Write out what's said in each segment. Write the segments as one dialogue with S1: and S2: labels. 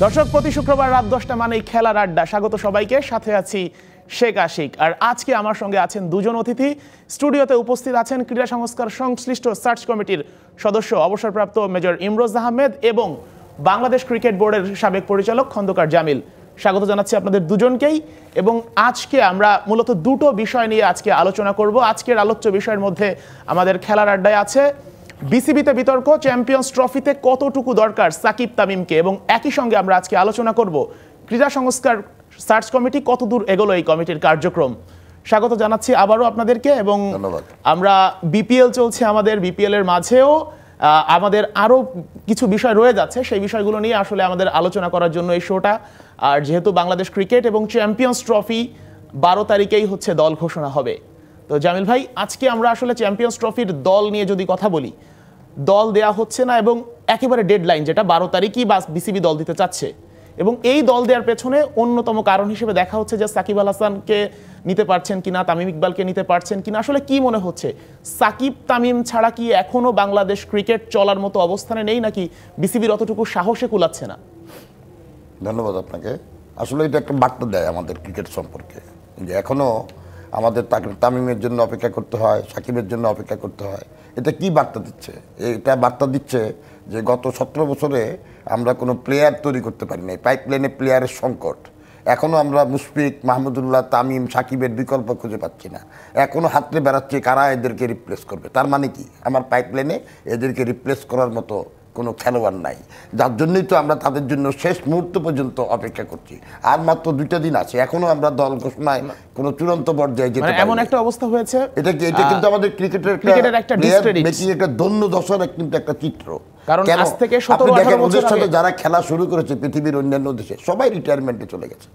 S1: দর্শক, প্রতি শুক্রবার রাত 10টা মানেই খেলার আড্ডা। স্বাগত সবাইকে, সাথে আছি শেখ আশিক। আর আজকে আমার সঙ্গে আছেন দুজন অতিথি। স্টুডিওতে উপস্থিত আছেন ক্রীড়া সংস্কার সংশ্লিষ্ট সার্চ কমিটির সদস্য অবসরপ্রাপ্ত মেজর ইমরোজ আহমেদ এবং বাংলাদেশ ক্রিকেট বোর্ডের সাবেক পরিচালক খন্দকার জামিল। স্বাগত জানাচ্ছি আপনাদের দুজনকেই। এবং আজকে আমরা মূলত দুটো বিষয় নিয়ে আজকে আলোচনা করব। আজকের আলোচ্য বিষয়ের মধ্যে আমাদের খেলার আড্ডায় আছে বিসিবিতে বিতর্ক, চ্যাম্পিয়ন্স ট্রফিতে কতটুকু দরকার সাকিব তামিমকে, এবং একই সঙ্গে আমরা আজকে আলোচনা করব ক্রীড়া সংস্কার সার্চ কমিটি কতদূর এগোলো এই কমিটির কার্যক্রম। স্বাগত জানাচ্ছি আবারও আপনাদেরকে। এবং আমরা বিপিএল চলছে, আমাদের বিপিএল এর মাঝেও আমাদের আরও কিছু বিষয় রয়ে যাচ্ছে, সেই বিষয়গুলো নিয়ে আসলে আমাদের আলোচনা করার জন্য এই শোটা। আর যেহেতু বাংলাদেশ ক্রিকেট এবং চ্যাম্পিয়ন্স ট্রফি 12 তারিখেই হচ্ছে দল ঘোষণা হবে, তো জামিল ভাই, আজকে আমরা আসলে চ্যাম্পিয়ন্স ট্রফির দল নিয়ে যদি কথা বলি, দল দেয়া হচ্ছে না এবং একেবারে ডেডলাইন যেটা 12 তারিখই বিসিবি দল দিতে চাচ্ছে। এবং এই দল দেওয়ার পেছনে অন্যতম কারণ হিসেবে দেখা হচ্ছে যে সাকিব আল হাসানকে নিতে পারছেন কিনা, তামিম ইকবালকে নিতে পারছেন কিনা। আসলে কি মনে হচ্ছে, সাকিব তামিম ছাড়া কি এখনো বাংলাদেশ ক্রিকেট চলার মতো অবস্থানে নেই, নাকি বিসিবির অতটুকু সাহসে কুলাচ্ছে না?
S2: ধন্যবাদ আপনাকে। আসলে এটা একটা বার্তা দেয় আমাদের ক্রিকেট সম্পর্কে, যে এখনো আমাদের তামিমের জন্য অপেক্ষা করতে হয়, সাকিবের জন্য অপেক্ষা করতে হয়। এটা কি বার্তা দিচ্ছে? এটা বার্তা দিচ্ছে যে গত 17 বছরে আমরা কোনো প্লেয়ার তৈরি করতে পারি নাই, পাইপলাইনে প্লেয়ারের সংকট। এখনও আমরা মুশফিক, মাহমুদুল্লাহ, তামিম, সাকিবের বিকল্প খুঁজে পাচ্ছি না। এখনও হাতড়ে বেড়াচ্ছে কারা এদেরকে রিপ্লেস করবে। তার মানে কি, আমার পাইপলাইনে এদেরকে রিপ্লেস করার মতো কোনো খেলোয়াড় নাই, যার জন্যই তো আমরা তাদের জন্য শেষ মুহূর্ত পর্যন্ত অপেক্ষা করছি। আর মাত্র 2টা দিন আছে, এখনো আমরা দল ঘোষণায় কোনো চূড়ান্ত পর্যায়ে যেতে পারি।
S1: এমন একটা অবস্থা হয়েছে,
S2: এটা কিন্তু আমাদের ক্রিকেটের একটা মেকিং, একটা দন্য দশার কিন্তু একটা চিত্র।
S1: কারণ আজ থেকে 17-18 বছর
S2: সাথে যারা খেলা শুরু করেছে পৃথিবীর অন্যান্য দেশে, সবাই রিটায়ারমেন্টে চলে গেছে।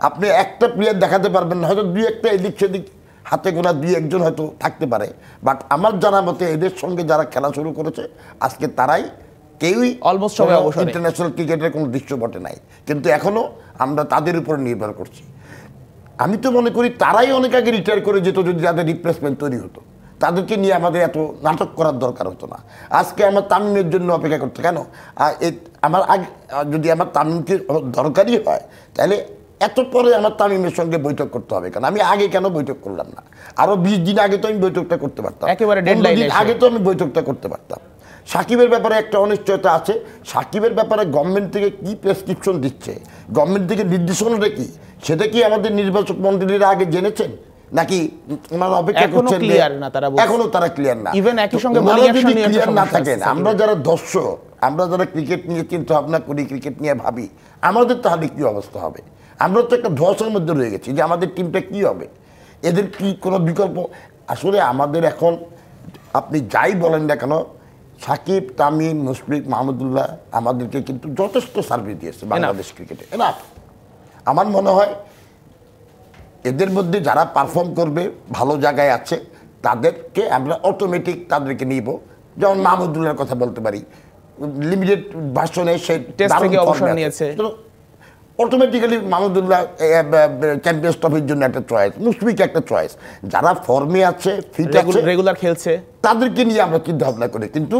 S2: আপনি একটা প্লেয়ার দেখাতে পারবেন না, হয়তো 2-1টা এদিক সেদিক হাতে গোনা 2-1জন হয়তো থাকতে পারে, বাট আমার জানা মতে এদের সঙ্গে যারা খেলা শুরু করেছে আজকে তারাই কেউই
S1: অলমোস্ট সবাই অবসরে।
S2: ইন্টারন্যাশনাল ক্রিকেটের কোনো দৃশ্যপটে নাই, কিন্তু এখনো আমরা তাদের উপর নির্ভর করছি। আমি তো মনে করি তারাই অনেক আগে রিটায়ার করে যেত যদি তাদের রিপ্লেসমেন্ট তৈরি হতো। তাদেরকে নিয়ে আমাদের এত নাটক করার দরকার হতো না। আজকে আমার তামিমের জন্য অপেক্ষা করতে কেন? আমার আগে যদি আমার তামিমকে দরকারই হয়, তাহলে এত পরে আমার তামিমের সঙ্গে বৈঠক করতে হবে কেন? আমি আগে কেন বৈঠক করলাম না? আরো 20 দিন আগে তো আমি বৈঠকটা করতে পারতাম,
S1: একেবারে ডেডলাইন
S2: আগে তো আমি বৈঠকটা করতে পারতাম। সাকিবের ব্যাপারে একটা অনিশ্চয়তা আছে। সাকিবের ব্যাপারে গভর্নমেন্ট থেকে কি প্রেসক্রিপশন দিচ্ছে, গভর্নমেন্ট থেকে নির্দেশনাটা কি, সেটা কি আমাদের নির্বাচক মন্ডলীরা আগে জেনেছেন, নাকি ওনারা অপেক্ষা করছেন? এখনো তারা ক্লিয়ার না।
S1: ইভেন একই সঙ্গে
S2: যদি ক্লিয়ার না থাকেন, আমরা যারা দর্শক, আমরা যারা ক্রিকেট নিয়ে চিন্তা ভাবনা করি, ক্রিকেট নিয়ে ভাবি, আমাদের তাহলে কি অবস্থা হবে? আমরা তো একটা ধসার মধ্যে রয়ে গেছি যে আমাদের টিমটা কি হবে, এদের কি কোনো বিকল্প? আসলে আমাদের এখন আপনি যাই বলেন না কেন, সাকিব, তামিম, মুশফিক, মাহমুদুল্লাহ আমাদেরকে কিন্তু যথেষ্ট সার্ভিস দিয়েছে বাংলাদেশ ক্রিকেটে। এনাফ। আমার মনে হয় এদের মধ্যে যারা পারফর্ম করবে, ভালো জায়গায় আছে, তাদেরকে আমরা অটোমেটিক তাদেরকে নিব। যেমন মাহমুদুল্লাহর কথা বলতে পারি, লিমিটেড ভার্সনে সে
S1: অবসর নিয়েছে,
S2: অটোমেটিক্যালি মাহমুদুল্লাহ চ্যাম্পিয়ন্স ট্রফির জন্য একটা চয়েস, মুশফিক একটা চয়েস। যারা ফর্মে আছে, ফিট আছে,
S1: রেগুলার খেলছে,
S2: তাদেরকে নিয়ে আমরা চিন্তা ভাবনা করি। কিন্তু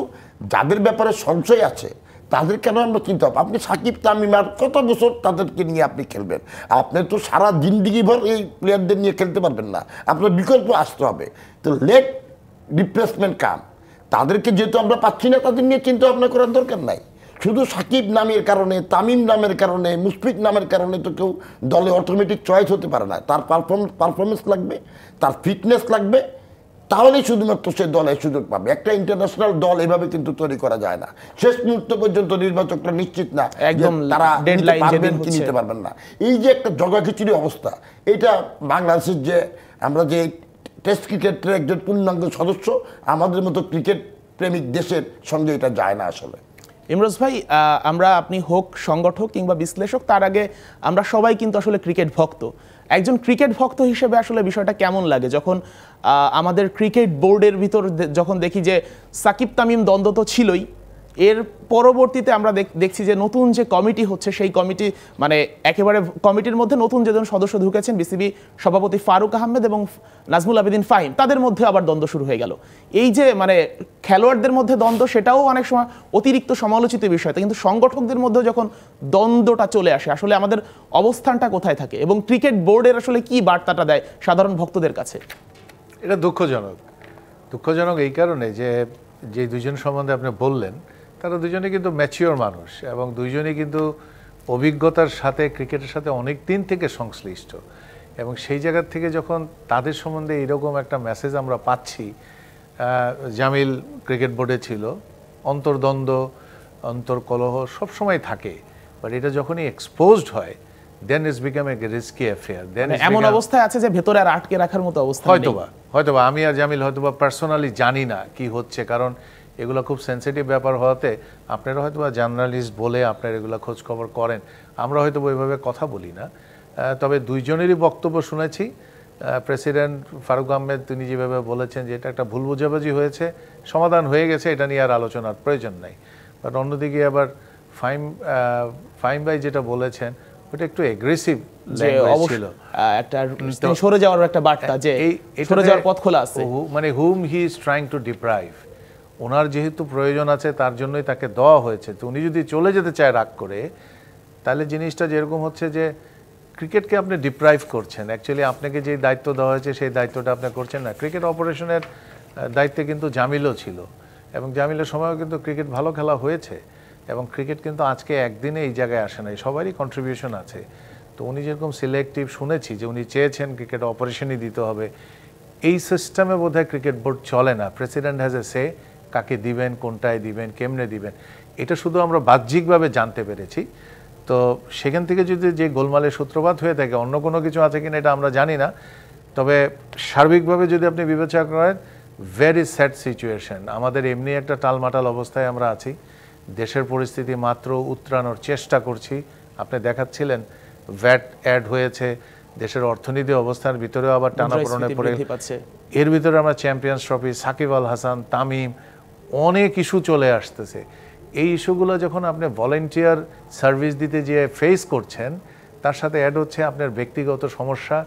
S2: যাদের ব্যাপারে সংশয় আছে তাদের কেন আমরা চিন্তা ভাবনা? আপনি সাকিব, তামিম আর কত বছর তাদেরকে নিয়ে আপনি খেলবেন? আপনি তো সারা জিন্দিগি ভর এই প্লেয়ারদের নিয়ে খেলতে পারবেন না, আপনার বিকল্প আসতে হবে। তো লেট রিপ্লেসমেন্ট কাম। তাদেরকে যেহেতু আমরা পাচ্ছি না, তাদের নিয়ে চিন্তা ভাবনা করার দরকার নাই। শুধু সাকিব নামের কারণে, তামিম নামের কারণে, মুশফিক নামের কারণে তো কেউ দলে অটোমেটিক চয়েস হতে পারে না। তার পারফরমেন্স লাগবে, তার ফিটনেস লাগবে, তাহলেই শুধুমাত্র সে দলে সুযোগ পাবে। একটা ইন্টারন্যাশনাল দল এভাবে কিন্তু তৈরি করা যায় না। শেষ মুহূর্ত পর্যন্ত নির্বাচকরা নিশ্চিত না
S1: একদম
S2: তারা নিতে পারবেন না। এই যে একটা জগাখিচুড়ি অবস্থা, এটা বাংলাদেশের যে আমরা যে টেস্ট ক্রিকেটের একজন পূর্ণাঙ্গ সদস্য, আমাদের মতো ক্রিকেট প্রেমিক দেশের সঙ্গে এটা যায় না আসলে।
S1: ইমরোজ ভাই, আপনি হোক সংগঠক কিংবা বিশ্লেষক, তার আগে আমরা সবাই কিন্তু আসলে ক্রিকেট ভক্ত। একজন ক্রিকেট ভক্ত হিসেবে আসলে বিষয়টা কেমন লাগে যখন আমাদের ক্রিকেট বোর্ডের ভিতর যখন দেখি যে সাকিব তামিম দ্বন্দ্ব তো ছিলই, এর পরবর্তীতে আমরা দেখছি যে নতুন যে কমিটি হচ্ছে সেই কমিটি মানে একেবারে কমিটির মধ্যে নতুন যেজন সদস্য ঢুকেছেন বিসিবি সভাপতি ফারুক আহমেদ এবং নাজমুল আবেদিন ফাহিম, তাদের মধ্যে আবার দ্বন্দ্ব শুরু হয়ে গেল। এই যে মানে খেলোয়াড়দের মধ্যে দ্বন্দ্ব, সেটাও অনেক সময় অতিরিক্ত সমালোচিত বিষয়, কিন্তু সংগঠকদের মধ্যে যখন দ্বন্দ্বটা চলে আসে আসলে আমাদের অবস্থানটা কোথায় থাকে এবং ক্রিকেট বোর্ডের আসলে কি বার্তাটা দেয় সাধারণ ভক্তদের কাছে?
S3: এটা দুঃখজনক এই কারণে যে যে দুজন সম্বন্ধে আপনি বললেন তারা দুজনে কিন্তু ম্যাচিওর মানুষ এবং দুইজনেই কিন্তু অভিজ্ঞতার সাথে ক্রিকেটের সাথে অনেক দিন থেকে সংশ্লিষ্ট, এবং সেই জায়গা থেকে যখন তাদের সম্বন্ধে এরকম একটা মেসেজ আমরা পাচ্ছি, জামিল ক্রিকেট বোর্ডে ছিল, অন্তর্দ্বন্দ্ব অন্তর্কলহ সবসময় থাকে, বাট এটা যখনই এক্সপোজড হয় then it's become a risky affair. Then
S1: এমন অবস্থায় আছে যে ভেতরে আর আটকে রাখার মতো অবস্থা
S3: হয়তোবা আমি আর জামিল হয়তোবা পার্সোনালি জানি না কি হচ্ছে, কারণ এগুলো খুব সেন্সিটিভ ব্যাপার হওয়াতে আপনারা হয়তোবা জার্নালিস্ট বলে আপনারা এগুলো খোঁজ খবর করেন, আমরা হয়তো ওইভাবে কথা বলি না। তবে দুইজনেরই বক্তব্য শুনেছি। প্রেসিডেন্ট ফারুক আহমেদ তিনি যেভাবে বলেছেন যে এটা একটা ভুল বোঝাবুঝি হয়েছে, সমাধান হয়ে গেছে, এটা নিয়ে আর আলোচনার প্রয়োজন নাই। বাট অন্যদিকে আবার ফাহিম ভাই যেটা বলেছেন ওটা একটু এগ্রেসিভ ল্যাঙ্গুয়েজ ছিল,
S1: একটা সরে যাওয়ার একটা বার্তা যে সরে যাওয়ার পথ খোলা আছে,
S3: মানে hmm he is trying to deprive. ওনার যেহেতু প্রয়োজন আছে তার জন্যই তাকে দেওয়া হয়েছে, তো উনি যদি চলে যেতে চায় রাগ করে, তাহলে জিনিসটা যেরকম হচ্ছে যে ক্রিকেটকে আপনি ডিপ্রাইভ করছেন, অ্যাকচুয়ালি আপনাকে যে দায়িত্ব দেওয়া হয়েছে সেই দায়িত্বটা আপনি করছেন না। ক্রিকেট অপারেশনের দায়িত্বে কিন্তু জামিলও ছিল, এবং জামিলের সময়ও কিন্তু ক্রিকেট ভালো খেলা হয়েছে, এবং ক্রিকেট কিন্তু আজকে একদিনে এই জায়গায় আসে নাই, সবারই কন্ট্রিবিউশন আছে। তো উনি যেরকম সিলেক্টিভ শুনেছি যে উনি চেয়েছেন ক্রিকেট অপারেশনই দিতে হবে, এই সিস্টেমে বোধহয় ক্রিকেট বোর্ড চলে না। প্রেসিডেন্ট হ্যাজ এ সে, কাকে দিবেন, কোনটায় দিবেন, কেমনে দিবেন, এটা শুধু আমরা বাহ্যিকভাবে জানতে পেরেছি। তো সেখান থেকে যদি যে গোলমালের সূত্রপাত হয়ে থাকে, অন্য কোনো কিছু আছে কিনা এটা আমরা জানি না। তবে সার্বিকভাবে যদি আপনি বিবেচনা করেন, ভেরি স্যাড সিচুয়েশন। আমাদের এমনি একটা টালমাটাল অবস্থায় আমরা আছি, দেশের পরিস্থিতি মাত্র উত্তরানোর চেষ্টা করছি। আপনি দেখাচ্ছিলেন ভ্যাট অ্যাড হয়েছে, দেশের অর্থনীতি অবস্থার ভিতরেও আবার টানাপোড়েনে পড়ে, এর ভিতরে আমরা চ্যাম্পিয়ন্স ট্রফি, সাকিব আল হাসান, তামিম, অনেক ইস্যু চলে আসতেছে। এই ইস্যুগুলো যখন আপনি ভলেন্টিয়ার সার্ভিস দিতে যেয়ে ফেস করছেন, তার সাথে অ্যাড হচ্ছে আপনার ব্যক্তিগত সমস্যা,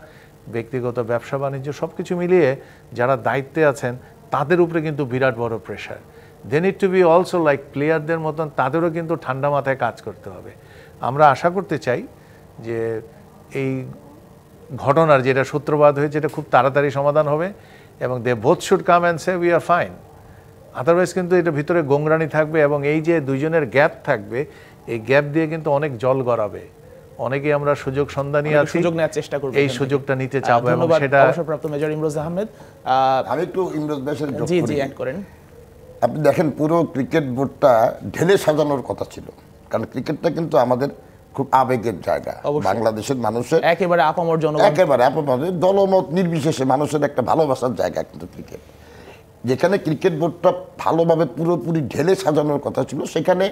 S3: ব্যক্তিগত ব্যবসা বাণিজ্য, সব কিছু মিলিয়ে যারা দায়িত্বে আছেন তাদের উপরে কিন্তু বিরাট বড় pressure. They need to be also like প্লেয়ারদের মতন তাদেরও কিন্তু ঠান্ডা মাথায় কাজ করতে হবে। আমরা আশা করতে চাই যে এই ঘটনার যেটা সূত্রপাত হয়েছে এটা খুব তাড়াতাড়ি সমাধান হবে, এবং they both should come and say we are fine. Otherwise কিন্তু এটা ভিতরে গোংরানি থাকবে, এবং এই যে দুইজনের গ্যাপ থাকবে, এই গ্যাপ দিয়ে কিন্তু অনেক জল গড়াবে। অনেকেই আমরা সুযোগ সন্ধানী আছি,
S1: সুযোগ নেওয়ার চেষ্টা করব,
S3: এই সুযোগটা নিতে চাবো। এবং সেটা
S1: অবসরপ্রাপ্ত মেজর ইমরোজ আহমেদ।
S2: আমি একটু ইমরোজ ভাইয়ের যোগ
S1: জি
S2: করি।
S1: জি অ্যাড করেন।
S2: আপনি দেখেন পুরো ক্রিকেট বোর্ডটা ঢেলে সাজানোর কথা ছিল, কারণ ক্রিকেটটা কিন্তু আমাদের খুব আবেগের জায়গা, বাংলাদেশের মানুষের
S1: একেবারে আপামর জনগণ,
S2: একেবারে আপামর দলমত নির্বিশেষে মানুষের একটা ভালোবাসার জায়গা কিন্তু ক্রিকেট। যেখানে ক্রিকেট বোর্ডটা ভালোভাবে পুরোপুরি ঢেলে সাজানোর কথা ছিল, সেখানে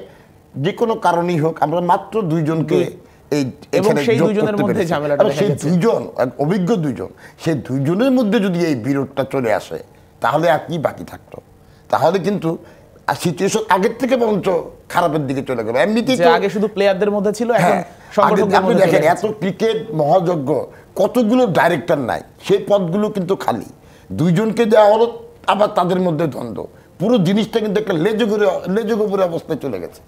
S2: যে কোনো কারণেই হোক আমরা মাত্র দুইজনকে সেই দুইজন অভিজ্ঞ দুইজন, সেই দুইজনের মধ্যে যদি এই বিরোধটা চলে আসে তাহলে আর কি বাকি থাকতো? তাহলে কিন্তু সিচুয়েশন আগের থেকে বরঞ্চ খারাপের দিকে চলে গেল। এমনিতেই
S1: আগে শুধু প্লেয়ারদের মধ্যে ছিল, এখন
S2: আপনি দেখেন এত ক্রিকেট মহাযজ্ঞ, কতগুলো ডাইরেক্টর নাই, সেই পদগুলো কিন্তু খালি, দুইজনকে দেওয়া হলো, আবার তাদের মধ্যে দ্বন্দ্ব, পুরো জিনিসটা কিন্তু একটা লেজগোবরে অবস্থায় চলে গেছে।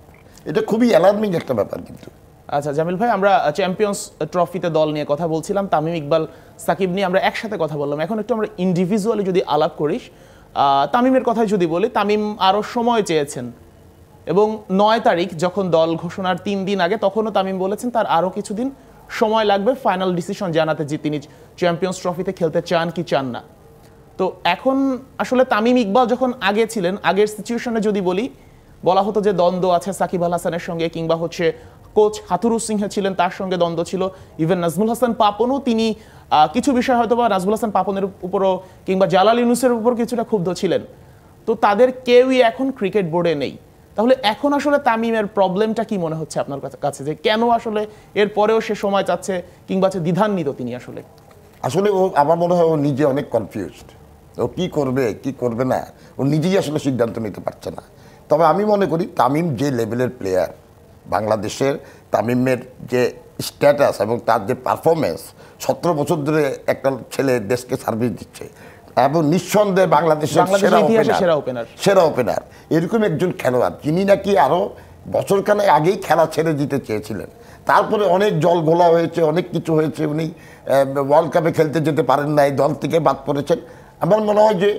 S2: এটা খুবই অ্যালার্মিং একটা ব্যাপার কিন্তু।
S1: আচ্ছা জামিল ভাই, আমরা চ্যাম্পিয়ন্স ট্রফিতে দল নিয়ে কথা বলছিলাম, তামিম ইকবাল, সাকিব নিয়ে আমরা একসাথে কথা বললাম। এখন একটু আমরা ইন্ডিভিজুয়ালি যদি আলাপ করিস, তামিমের কথাই যদি বলি, তামিম আরও সময় চেয়েছেন, এবং 9 তারিখ যখন দল ঘোষণার 3 দিন আগে তখনও তামিম বলেছেন তার আরও কিছুদিন সময় লাগবে ফাইনাল ডিসিশন জানাতে যে তিনি চ্যাম্পিয়ন্স ট্রফিতে খেলতে চান কি চান না। তো এখন আসলে তামিম ইকবাল যখন আগে ছিলেন, আগের সিচুয়েশনে যদি বলা হতো যে দ্বন্দ্ব আছে সাকিব আল হাসানের সঙ্গে, কিংবা হচ্ছে কোচ হাথুরুস সিংহে ছিলেন, তার সঙ্গে দ্বন্দ্ব ছিল, ইভেন নাজমুল হাসান পাপনও তিনি কিছু বিষয় হয়তো বা নাজমুল হাসান পাপনের উপরও কিংবা জালাল ইউনুসের উপর কিছুটা ক্ষুব্ধ ছিলেন। তো তাদের কেউই এখন ক্রিকেট বোর্ডে নেই। তাহলে এখন আসলে তামিমের প্রবলেমটা কি মনে হচ্ছে আপনার কাছে, যে কেন আসলে এর পরেও সে সময় চাচ্ছে, কিংবা দ্বিধান্বিত তিনি?
S2: আসলে ও আমার মনে হয় ও নিজে অনেক কনফিউজড, ও কি করবে কি করবে না ও নিজেই আসলে সিদ্ধান্ত নিতে পারছে না। তবে আমি মনে করি তামিম যে লেভেলের প্লেয়ার, বাংলাদেশের তামিমের যে স্ট্যাটাস এবং তার যে পারফরমেন্স, 17 বছর ধরে একটা ছেলে দেশকে সার্ভিস দিচ্ছে এবং নিঃসন্দেহে বাংলাদেশের সেরা ওপেনার এরকম একজন খেলোয়াড়, যিনি নাকি আরও বছরখানেক আগেই খেলা ছেড়ে দিতে চেয়েছিলেন। তারপরে অনেক জল ঘোলা হয়েছে, অনেক কিছু হয়েছে, উনি ওয়ার্ল্ড কাপে খেলতে যেতে পারেন নাই, দল থেকে বাদ পড়েছেন। আমার মনে হয় যে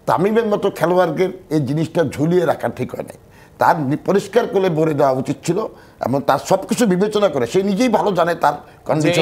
S2: তামিমের মতো খেলোয়াড়কে এই জিনিসটা ঝুলিয়ে রাখা ঠিক হয় নাই, তার পরিষ্কার করে বলে দেওয়া উচিত ছিল এবং তার সবকিছু বিবেচনা করে সে নিজেই ভালো জানে তার কন্ডিশন।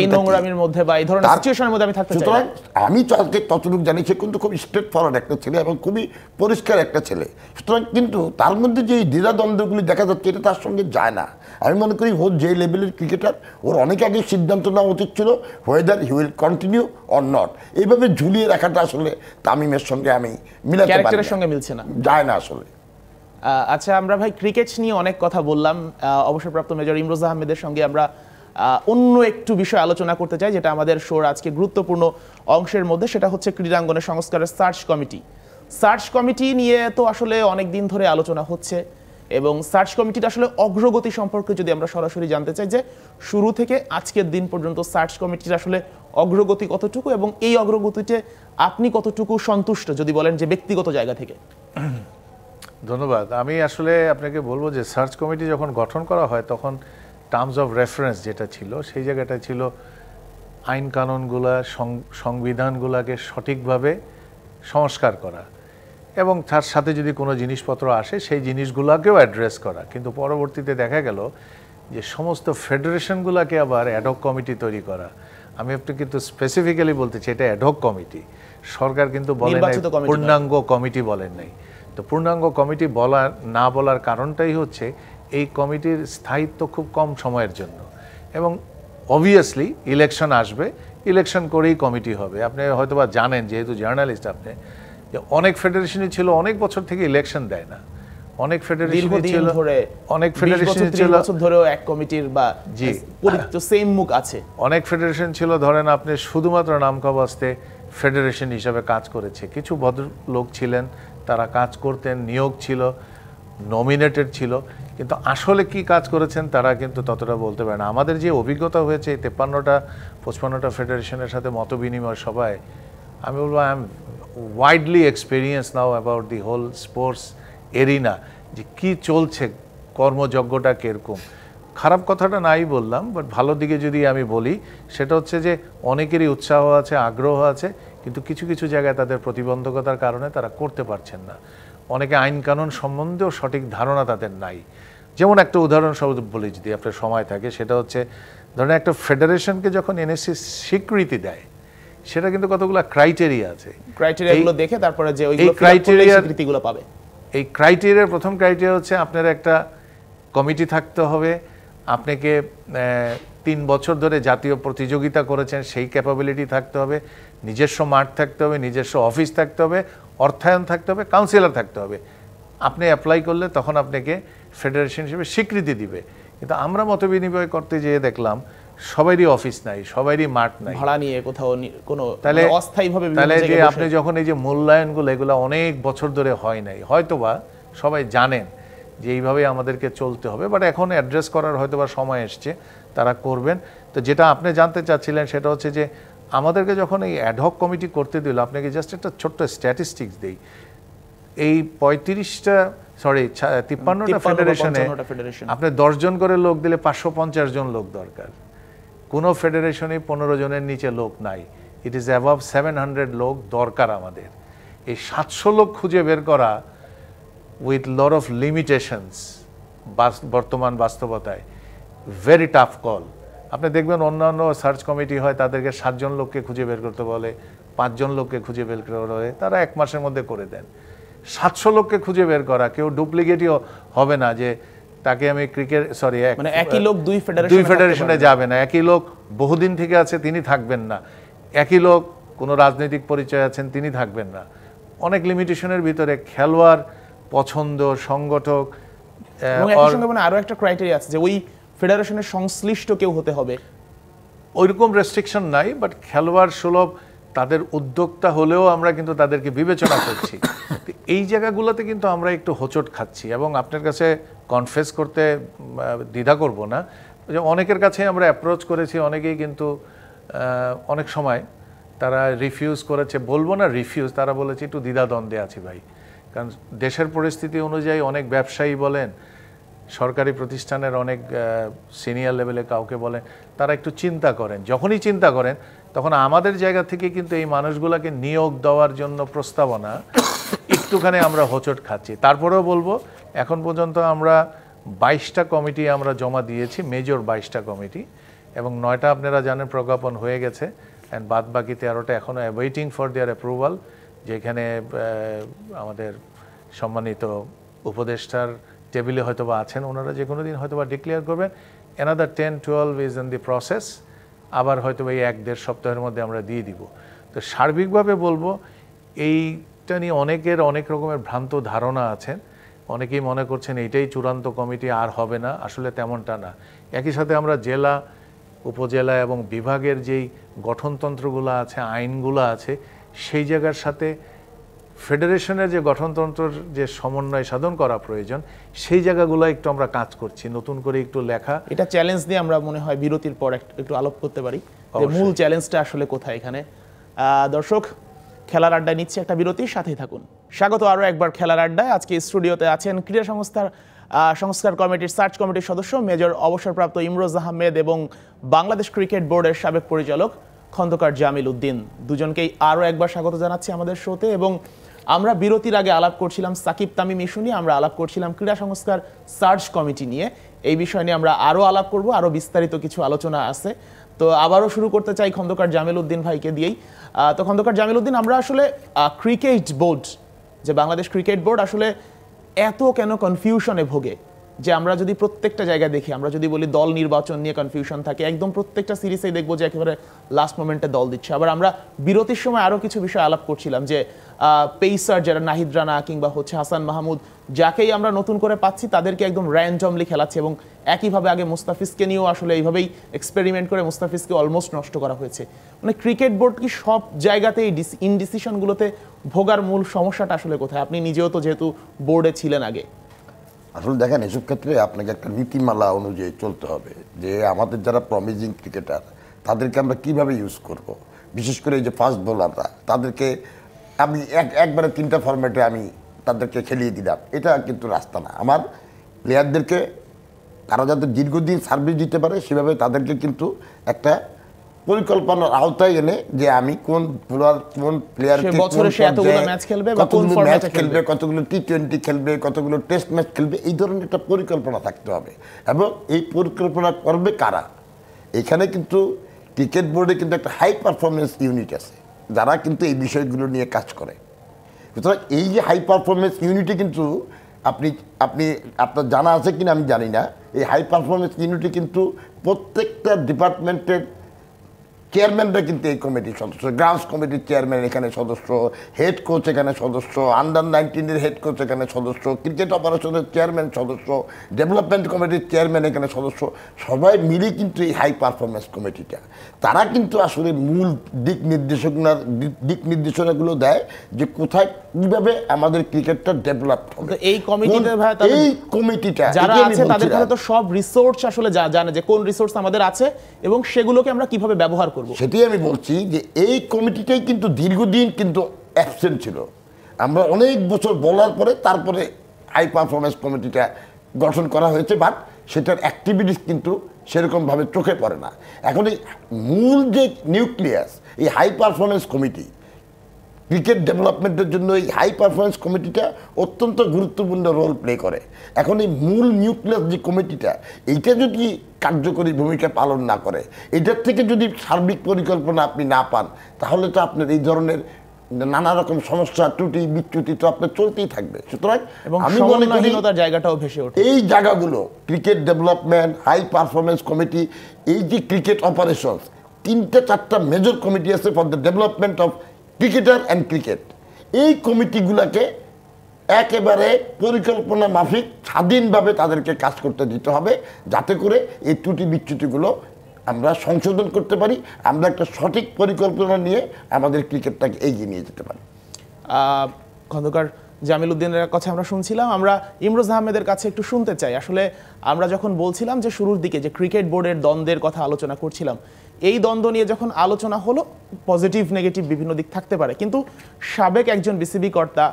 S2: আমি আজকে ততটুকু জানি সে কিন্তু খুব স্ট্রেট ফরওয়ার্ড একটা ছেলে এবং খুবই পরিষ্কার একটা ছেলে। সুতরাং কিন্তু তার মধ্যে যে দ্বিধাদ্বন্দ্বগুলি দেখা যাচ্ছে এটা তার সঙ্গে যায় না। আমি মনে করি ওর যে লেভেলের ক্রিকেটার, ওর অনেক আগে সিদ্ধান্ত নেওয়া উচিত ছিল whether he will continue or not. এইভাবে ঝুলিয়ে রাখাটা আসলে তামিমের সঙ্গে আমি মিলাতে পারি না, সঙ্গে মিলছে না, যায় না আসলে।
S1: আচ্ছা, আমরা ভাই ক্রিকেট নিয়ে অনেক কথা বললাম। অবসরপ্রাপ্ত মেজর ইমরোজ আহমেদের সঙ্গে আমরা অন্য একটু বিষয় আলোচনা করতে চাই, যেটা আমাদের শোর আজকে গুরুত্বপূর্ণ অংশের মধ্যে, সেটা হচ্ছে ক্রীড়াঙ্গনের সংস্কারের সার্চ কমিটি। সার্চ কমিটি নিয়ে তো আসলে অনেক দিন ধরে আলোচনা হচ্ছে এবং সার্চ কমিটির আসলে অগ্রগতি সম্পর্কে যদি আমরা সরাসরি জানতে চাই, যে শুরু থেকে আজকের দিন পর্যন্ত সার্চ কমিটির আসলে অগ্রগতি কতটুকু এবং এই অগ্রগতিতে আপনি কতটুকু সন্তুষ্ট, যদি বলেন যে ব্যক্তিগত জায়গা থেকে।
S3: ধন্যবাদ। আমি আসলে আপনাকে বলবো যে সার্চ কমিটি যখন গঠন করা হয় তখন টার্মস অফ রেফারেন্স যেটা ছিল সেই জায়গাটা ছিল আইন কানুনগুলা, সংবিধানগুলাকে সঠিকভাবে সংস্কার করা এবং তার সাথে যদি কোনো জিনিসপত্র আসে সেই জিনিসগুলোকেও অ্যাড্রেস করা। কিন্তু পরবর্তীতে দেখা গেল যে সমস্ত ফেডারেশনগুলোকে আবার অ্যাডহক কমিটি তৈরি করা। আমি একটু কিন্তু স্পেসিফিক্যালি বলতে চাই এটা অ্যাডহক কমিটি, সরকার কিন্তু বলেন নাই, পূর্ণাঙ্গ কমিটি বলেন নাই। তো পূর্ণাঙ্গ কমিটি না বলার কারণটাই হচ্ছে এই কমিটির স্থায়িত্ব খুব কম সময়ের জন্য এবং অবভিয়াসলি ইলেকশন আসবে, ইলেকশন করেই কমিটি হবে। আপনি হয়তোবা জানেন, যেহেতু জার্নালিস্ট আপনি, যে অনেক ফেডারেশনই ছিল অনেক বছর থেকে ইলেকশন দেয় না। অনেক ফেডারেশনই ছিল অনেক ফেডারেশন ছিল
S1: বছর ধরেও এক কমিটির বা পরিচিত সেম মুখ আছে।
S3: অনেক ফেডারেশন ছিল ধরেন আপনি শুধুমাত্র নামকাওয়াস্তে ফেডারেশন হিসাবে কাজ করেছে। কিছু ভদ্রলোক ছিলেন, তারা কাজ করতেন, নিয়োগ ছিল, নমিনেটেড ছিল, কিন্তু আসলে কি কাজ করেছেন তারা কিন্তু ততটা বলতে পারে না। আমাদের যে অভিজ্ঞতা হয়েছে 53টা ফেডারেশনের সাথে মত বিনিময় সভায়, আমি বলবো I am widely experience now about the whole sports arena, যে কি চলছে, কর্মযজ্ঞটা কীরকম। খারাপ কথাটা নাই বললাম, বাট ভালো দিকে যদি আমি বলি সেটা হচ্ছে যে অনেকেরই উৎসাহ আছে, আগ্রহ আছে, কিন্তু কিছু কিছু জায়গায় তাদের প্রতিবন্ধকতার কারণে তারা করতে পারছেন না। অনেকে আইন কানুন সম্বন্ধেও সঠিক ধারণা তাদের নাই। যেমন একটা উদাহরণস্বরূপ বলি যদি আপনার সময় থাকে, সেটা হচ্ছে ধরেন একটা ফেডারেশনকে যখন এনএসসি স্বীকৃতি দেয় সেটা কিন্তু কতগুলো ক্রাইটেরিয়া আছে,
S1: ক্রাইটেরিয়াগুলো দেখে তারপরে যে ওই ক্রাইটেরিয়াগুলো পাবে।
S3: এই ক্রাইটেরিয়ার প্রথম ক্রাইটেরিয়া হচ্ছে আপনার একটা কমিটি থাকতে হবে, আপনাকে 3 বছর ধরে জাতীয় প্রতিযোগিতা করেছেন সেই ক্যাপাবিলিটি থাকতে হবে, নিজস্ব মাঠ থাকতে হবে, নিজস্ব অফিস থাকতে হবে, অর্থায়ন থাকতে হবে, কাউন্সিলর থাকতে হবে। আপনি অ্যাপ্লাই করলে তখন আপনাকে ফেডারেশন হিসেবে স্বীকৃতি দিবে। কিন্তু আমরা মত বিনিময় করতে যেয়ে দেখলাম সবারই অফিস নাই, সবারই মাঠ নাই,
S1: ভাড়া নিয়ে কোথাও কোনো
S3: তাহলে
S1: অস্থায়ীভাবে।
S3: তাহলে যে আপনি যখন এই যে মূল্যায়নগুলো এগুলো অনেক বছর ধরে হয় নাই, হয়তোবা সবাই জানেন যে এইভাবেই আমাদেরকে চলতে হবে, বাট এখন অ্যাড্রেস করার হয়তোবা সময় এসছে, তারা করবেন। তো যেটা আপনি জানতে চাচ্ছিলেন সেটা হচ্ছে যে আমাদেরকে যখন এই অ্যাডহক কমিটি করতে দিল, আপনাকে জাস্ট একটা ছোট্ট স্ট্যাটিস্টিক্স দেই, এই 53টা 53টা ফেডারেশনে আপনি 10 জন করে লোক দিলে 550 জন লোক দরকার। কোনো ফেডারেশনে 15 জনের নিচে লোক নাই। ইট ইজ অ্যাবাভ 700 লোক দরকার আমাদের। এই 700 লোক খুঁজে বের করা উইথ লট অফ লিমিটেশনস বর্তমান বাস্তবতায় ভেরি টাফ কল। আপনি দেখবেন অন্যান্য সার্চ কমিটি হয় তাদেরকে 7 জন লোককে খুঁজে বের করতে বলে, 5 জন লোককে খুঁজে বের করতে বলে, তারা 1 মাসের মধ্যে করে দেন। 700 লোককে খুঁজে বের করা, কেউ ডুপ্লিকেটই হবে না যে তাকে আমি
S1: মানে একই লোক দুই
S3: ফেডারেশনে যাবে না, একই লোক বহুদিন থেকে আছে তিনি থাকবেন না, একই লোক কোনো রাজনৈতিক পরিচয় আছেন তিনি থাকবেন না। অনেক লিমিটেশনের ভিতরে খেলোয়াড় পছন্দ, সংগঠক,
S1: মানে আরো একটা ক্রাইটেরিয়া আছে যে ওই ফেডারেশনের সংশ্লিষ্ট কেউ হতে হবে,
S3: ওইরকম রেস্ট্রিকশন নাই, বাট খেলোয়াড় সুলভ, তাদের উদ্যোক্তা হলেও আমরা কিন্তু তাদেরকে বিবেচনা করছি। এই জায়গাগুলোতে কিন্তু আমরা একটু হোঁচট খাচ্ছি, এবং আপনার কাছে কনফেস করতে দ্বিধা করব না যে অনেকের কাছে আমরা অ্যাপ্রোচ করেছি, অনেকেই কিন্তু অনেক সময় তারা রিফিউজ করেছে, বলবো না রিফিউজ, তারা বলেছে একটু দ্বিধাদ্বন্দ্বে আছি ভাই, কারণ দেশের পরিস্থিতি অনুযায়ী অনেক ব্যবসায়ী বলেন, সরকারি প্রতিষ্ঠানের অনেক সিনিয়র লেভেলে কাউকে বলেন, তারা একটু চিন্তা করেন। যখনই চিন্তা করেন তখন আমাদের জায়গা থেকে কিন্তু এই মানুষগুলোকে নিয়োগ দেওয়ার জন্য প্রস্তাবনা একটুখানি আমরা হোঁচট খাচ্ছি। তারপরেও বলবো এখন পর্যন্ত আমরা 22টা কমিটি আমরা জমা দিয়েছি, মেজর 22টা কমিটি, এবং 9টা আপনারা জানেন প্রজ্ঞাপন হয়ে গেছে, অ্যান্ড বাদ বাকি 13টা এখনও ওয়েটিং ফর দেয়ার অ্যাপ্রুভাল, যেখানে আমাদের সম্মানিত উপদেষ্টার টেবিলে হয়তো বা আছেন, ওনারা যে কোনো দিন হয়তো বা ডিক্লেয়ার করবেন। Another 10-12 is in the process, আবার হয়তো এই 1-1.5 সপ্তাহের মধ্যে আমরা দিয়ে দিব। তো সার্বিকভাবে বলবো এইটা নিয়ে অনেকের অনেক রকমের ভ্রান্ত ধারণা আছেন, অনেকেই মনে করছেন এইটাই চূড়ান্ত কমিটি, আর হবে না, আসলে তেমনটা না। একই সাথে আমরা জেলা, উপজেলা এবং বিভাগের যেই গঠনতন্ত্রগুলো আছে, আইনগুলো আছে, সেই জায়গার সাথে ফেডারেশনের যে গঠনতন্ত্রের যে সমন্বয় সাধন করা প্রয়োজন, সেই জায়গাগুলো একটু আমরা কাজ করছি, নতুন করে একটু লেখা।
S1: এটা চ্যালেঞ্জ দিয়ে আমরা মনে হয় বিরতির পর একটু আলোপ করতে পারি যে মূল চ্যালেঞ্জটা আসলে কোথায় এখানে। দর্শক, খেলার আড্ডায় নিচ্ছে একটা বিরতির সাথেই থাকুন। স্বাগত আরও একবার খেলার আড্ডায়। আজকে স্টুডিওতে আছেন ক্রীড়া সংস্কার কমিটির সার্চ কমিটির সদস্য মেজর অবসরপ্রাপ্ত ইমরোজ আহমেদ এবং বাংলাদেশ ক্রিকেট বোর্ডের সাবেক পরিচালক খন্দকার জামিল উদ্দিন। দুজনকেই আরও একবার স্বাগত জানাচ্ছি আমাদের শোতে। এবং আমরা বিরতির আগে আলাপ করছিলাম সাকিব তামিম ইস্যু নিয়ে, আমরা আলাপ করছিলাম ক্রীড়া সংস্কার সার্চ কমিটি নিয়ে। এই বিষয় নিয়ে আমরা আরও আলাপ করব, আরও বিস্তারিত কিছু আলোচনা আছে। তো আবারও শুরু করতে চাই খন্দকার জামিল উদ্দিন ভাইকে দিয়েই। তো খন্দকার জামিল উদ্দিন, আমরা আসলে ক্রিকেট বোর্ড, যে বাংলাদেশ ক্রিকেট বোর্ড আসলে এত কেন কনফিউশনে ভোগে? যে আমরা যদি প্রত্যেকটা জায়গায় দেখি, আমরা যদি বলি দল নির্বাচন নিয়ে কনফিউশন থাকে, একদম প্রত্যেকটা সিরিজেই দেখবো যে একেবারে লাস্ট মোমেন্টে দল দিচ্ছে। আবার আমরা বিরতির সময় আরও কিছু বিষয় আলাপ করছিলাম যে পেসার যারা নাহিদ রানা কিংবা হচ্ছে হাসান মাহমুদ, যাকেই আমরা নতুন করে পাচ্ছি তাদেরকে একদম র্যান্ডমলি খেলাচ্ছে, এবং একইভাবে আগে মুস্তাফিজকে নিয়েও আসলে এইভাবেই এক্সপেরিমেন্ট করে মুস্তাফিজকে অলমোস্ট নষ্ট করা হয়েছে। মানে ক্রিকেট বোর্ড কি সব জায়গাতেই ইনডিসিশনগুলোতে ভোগার মূল সমস্যাটা আসলে কোথায়? আপনি নিজেও তো যেহেতু বোর্ডে ছিলেন আগে।
S2: আসলে দেখেন, এসব ক্ষেত্রে আপনাকে একটা নীতিমালা অনুযায়ী চলতে হবে যে আমাদের যারা প্রমিজিং ক্রিকেটার তাদেরকে আমরা কিভাবে ইউজ করব। বিশেষ করে এই যে ফাস্ট বোলাররা, তাদেরকে আমি একবারে 3টা ফরম্যাটে আমি তাদেরকে খেলিয়ে দিলাম, এটা কিন্তু রাস্তা না। আমার প্লেয়ারদেরকে তারা যাতে দীর্ঘদিন সার্ভিস দিতে পারে সেভাবে তাদেরকে কিন্তু একটা পরিকল্পনার আওতায় এনে যে আমি কোন প্লেয়ারকে কতগুলো ম্যাচ খেলবে, কতগুলো টি-20 খেলবে, কতগুলো টেস্ট ম্যাচ খেলবে, এই ধরনের একটা পরিকল্পনা থাকতে হবে। এবং এই পরিকল্পনা করবে কারা? এখানে কিন্তু ক্রিকেট বোর্ডে কিন্তু একটা হাই পারফরমেন্স ইউনিট আছে যারা কিন্তু এই বিষয়গুলো নিয়ে কাজ করে। সুতরাং এই যে হাই পারফরমেন্স ইউনিটে কিন্তু আপনার জানা আছে কিনা আমি জানি না, এই হাই পারফরমেন্স ইউনিটে কিন্তু প্রত্যেকটা ডিপার্টমেন্টের চেয়ারম্যানরা কিন্তু এই কমিটির সদস্য। গ্রাউন্ডস কমিটির চেয়ারম্যান এখানে সদস্য, হেড কোচ এখানে সদস্য, আন্ডার-19 হেড কোচ এখানে সদস্য, ক্রিকেট অপারেশনের চেয়ারম্যান সদস্য, ডেভেলপমেন্ট কমিটির চেয়ারম্যান এখানে সদস্য। সবাই মিলে কিন্তু এই হাই পারফরমেন্স কমিটিটা, তারা কিন্তু আসলে মূল দিক নির্দেশনাগুলো দেয় যে কোথায় কীভাবে আমাদের ক্রিকেটটা ডেভেলপ হবে।
S1: এই কমিটিটা যারা আছে তাদের কাছে তো সব রিসোর্স আসলে জানে যে কোন রিসোর্স আমাদের আছে এবং সেগুলোকে আমরা কিভাবে ব্যবহার করব।
S2: সেটাই আমি বলছি যে এই কমিটিটাই কিন্তু দীর্ঘদিন কিন্তু অ্যাবসেন্ট ছিল। আমরা অনেক বছর বলার পরে তারপরে হাই পারফরমেন্স কমিটিটা গঠন করা হয়েছে, বাট সেটার অ্যাক্টিভিটিস কিন্তু সেরকমভাবে চোখে পড়ে না। এখন এই মূল যে নিউক্লিয়াস, এই হাই পারফরমেন্স কমিটি, ক্রিকেট ডেভেলপমেন্টের জন্য এই হাই পারফরমেন্স কমিটিটা অত্যন্ত গুরুত্বপূর্ণ রোল প্লে করে। এখন এই মূল নিউক্লিয়াস যে কমিটিটা, এইটা যদি কার্যকরী ভূমিকা পালন না করে, এটার থেকে যদি সার্বিক পরিকল্পনা আপনি না পান, তাহলে তো আপনার এই ধরনের নানা রকম সমস্যা, ত্রুটি বিচ্যুতি তো আপনার চলতেই থাকবে। সুতরাং আমি মনে করি
S1: জায়গাটাও ভেসে ওঠে
S2: এই জায়গাগুলো, cricket development, high performance committee, এই যে ক্রিকেট অপারেশনস, 3-4টা মেজর কমিটি আছে for the development of cricketer and cricket. এই কমিটিগুলোকে একেবারে পরিকল্পনা মাফিক স্বাধীনভাবে তাদেরকে কাজ করতে দিতে হবে, যাতে করে এই ত্রুটি বিচ্যুতিগুলো আমরা সংশোধন করতে পারি, আমরা একটা সঠিক পরিকল্পনা নিয়ে আমাদের ক্রিকেটটাকে এগিয়ে নিয়ে যেতে পারি।
S1: খন্দকার জামিল উদ্দিনের কথা আমরা শুনছিলাম। আমরা ইমরোজ আহমেদের কাছে একটু শুনতে চাই, আসলে আমরা যখন বলছিলাম যে শুরুর দিকে যে ক্রিকেট বোর্ডের দ্বন্দ্বের কথা আলোচনা করছিলাম, এই দ্বন্দ্ব নিয়ে যখন আলোচনা হলো পজিটিভ নেগেটিভ বিভিন্ন দিক থাকতে পারে, কিন্তু সাবেক একজন বিসিবি কর্তা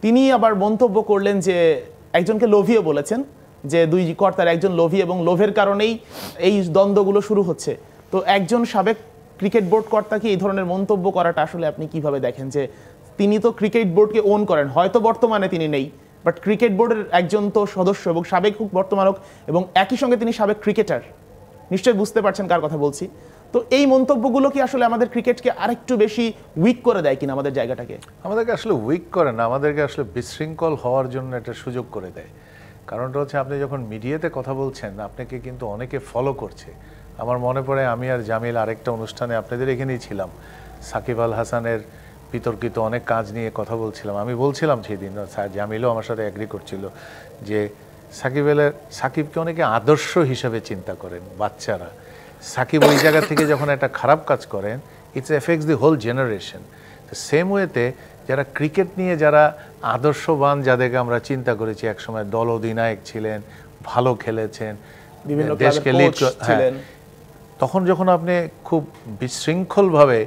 S1: তিনি আবার মন্তব্য করলেন যে একজনকে লোভিও বলেছেন, যে দুই কর্তার একজন লোভী এবং লোভের কারণেই এই দ্বন্দ্বগুলো শুরু হচ্ছে। তো একজন সাবেক ক্রিকেট বোর্ড কর্তাকে এই ধরনের মন্তব্য করাটা আসলে আপনি কিভাবে দেখেন? যে তিনি তো ক্রিকেট বোর্ডকে ওন করেন, হয়তো বর্তমানে তিনি নেই, বাট ক্রিকেট বোর্ডের একজন তো সদস্য এবং সাবেক হোক বর্তমান হোক, এবং একই সঙ্গে তিনি সাবেক ক্রিকেটার, নিশ্চয়ই বুঝতে পারছেন কার কথা বলছি। তো এই মন্তব্যগুলো কি আসলে আমাদের ক্রিকেটকে আরেকটু বেশি উইক করে দেয় কিনা, আমাদের জায়গাটাকে?
S3: আমাদেরকে আসলে উইক করে না, আমাদেরকে আসলে বিশৃঙ্খল হওয়ার জন্য একটা সুযোগ করে দেয়। কারণটা হচ্ছে আপনি যখন মিডিয়াতে কথা বলছেন আপনাকে কিন্তু অনেকে ফলো করছে। আমার মনে পড়ে আমি আর জামিল আরেকটা অনুষ্ঠানে আপনাদের এখানেই ছিলাম, সাকিব আল হাসানের বিতর্কিত অনেক কাজ নিয়ে কথা বলছিলাম। আমি বলছিলাম সেই দিন, জামিলও আমার সাথে অ্যাগ্রি করছিল, যে সাকিবকে অনেকে আদর্শ হিসেবে চিন্তা করেন বাচ্চারা। সাকিব ওই জায়গা থেকে যখন একটা খারাপ কাজ করেন, it's effects the whole generation. তো সেম ওয়েতে যারা ক্রিকেট নিয়ে যারা আদর্শবান, যাদেরকে আমরা চিন্তা করেছি একসময় দল অধিনায়ক ছিলেন, ভালো খেলেছেন, দেশকে লিড করেন, তখন যখন আপনি খুব বিশৃঙ্খলভাবে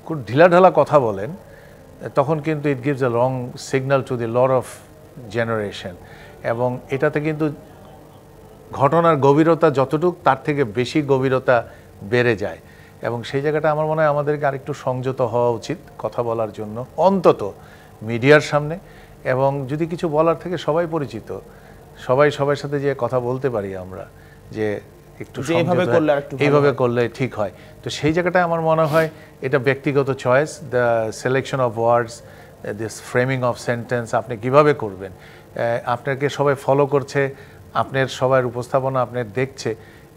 S3: খুব ঢিলাঢালা কথা বলেন, তখন কিন্তু it gives a wrong signal to the lot of generation. এবং এটাতে কিন্তু ঘটনার গভীরতা যতটুকু তার থেকে বেশি গভীরতা বেড়ে যায়। এবং সেই জায়গাটা আমার মনে হয় আমাদেরকে আরেকটু সংযত হওয়া উচিত কথা বলার জন্য, অন্তত মিডিয়ার সামনে। এবং যদি কিছু বলার থেকে সবাই পরিচিত, সবাই সবার সাথে যে কথা বলতে পারি আমরা, যে একটু এইভাবে করলে ঠিক হয়। তো সেই জায়গাটায় আমার মনে হয় এটা ব্যক্তিগত choice, the selection of words, this framing of sentence আপনি কিভাবে করবেন। আপনাকে সবাই ফলো করছে, আপনার সবার উপস্থাপনা আপনার দেখছে,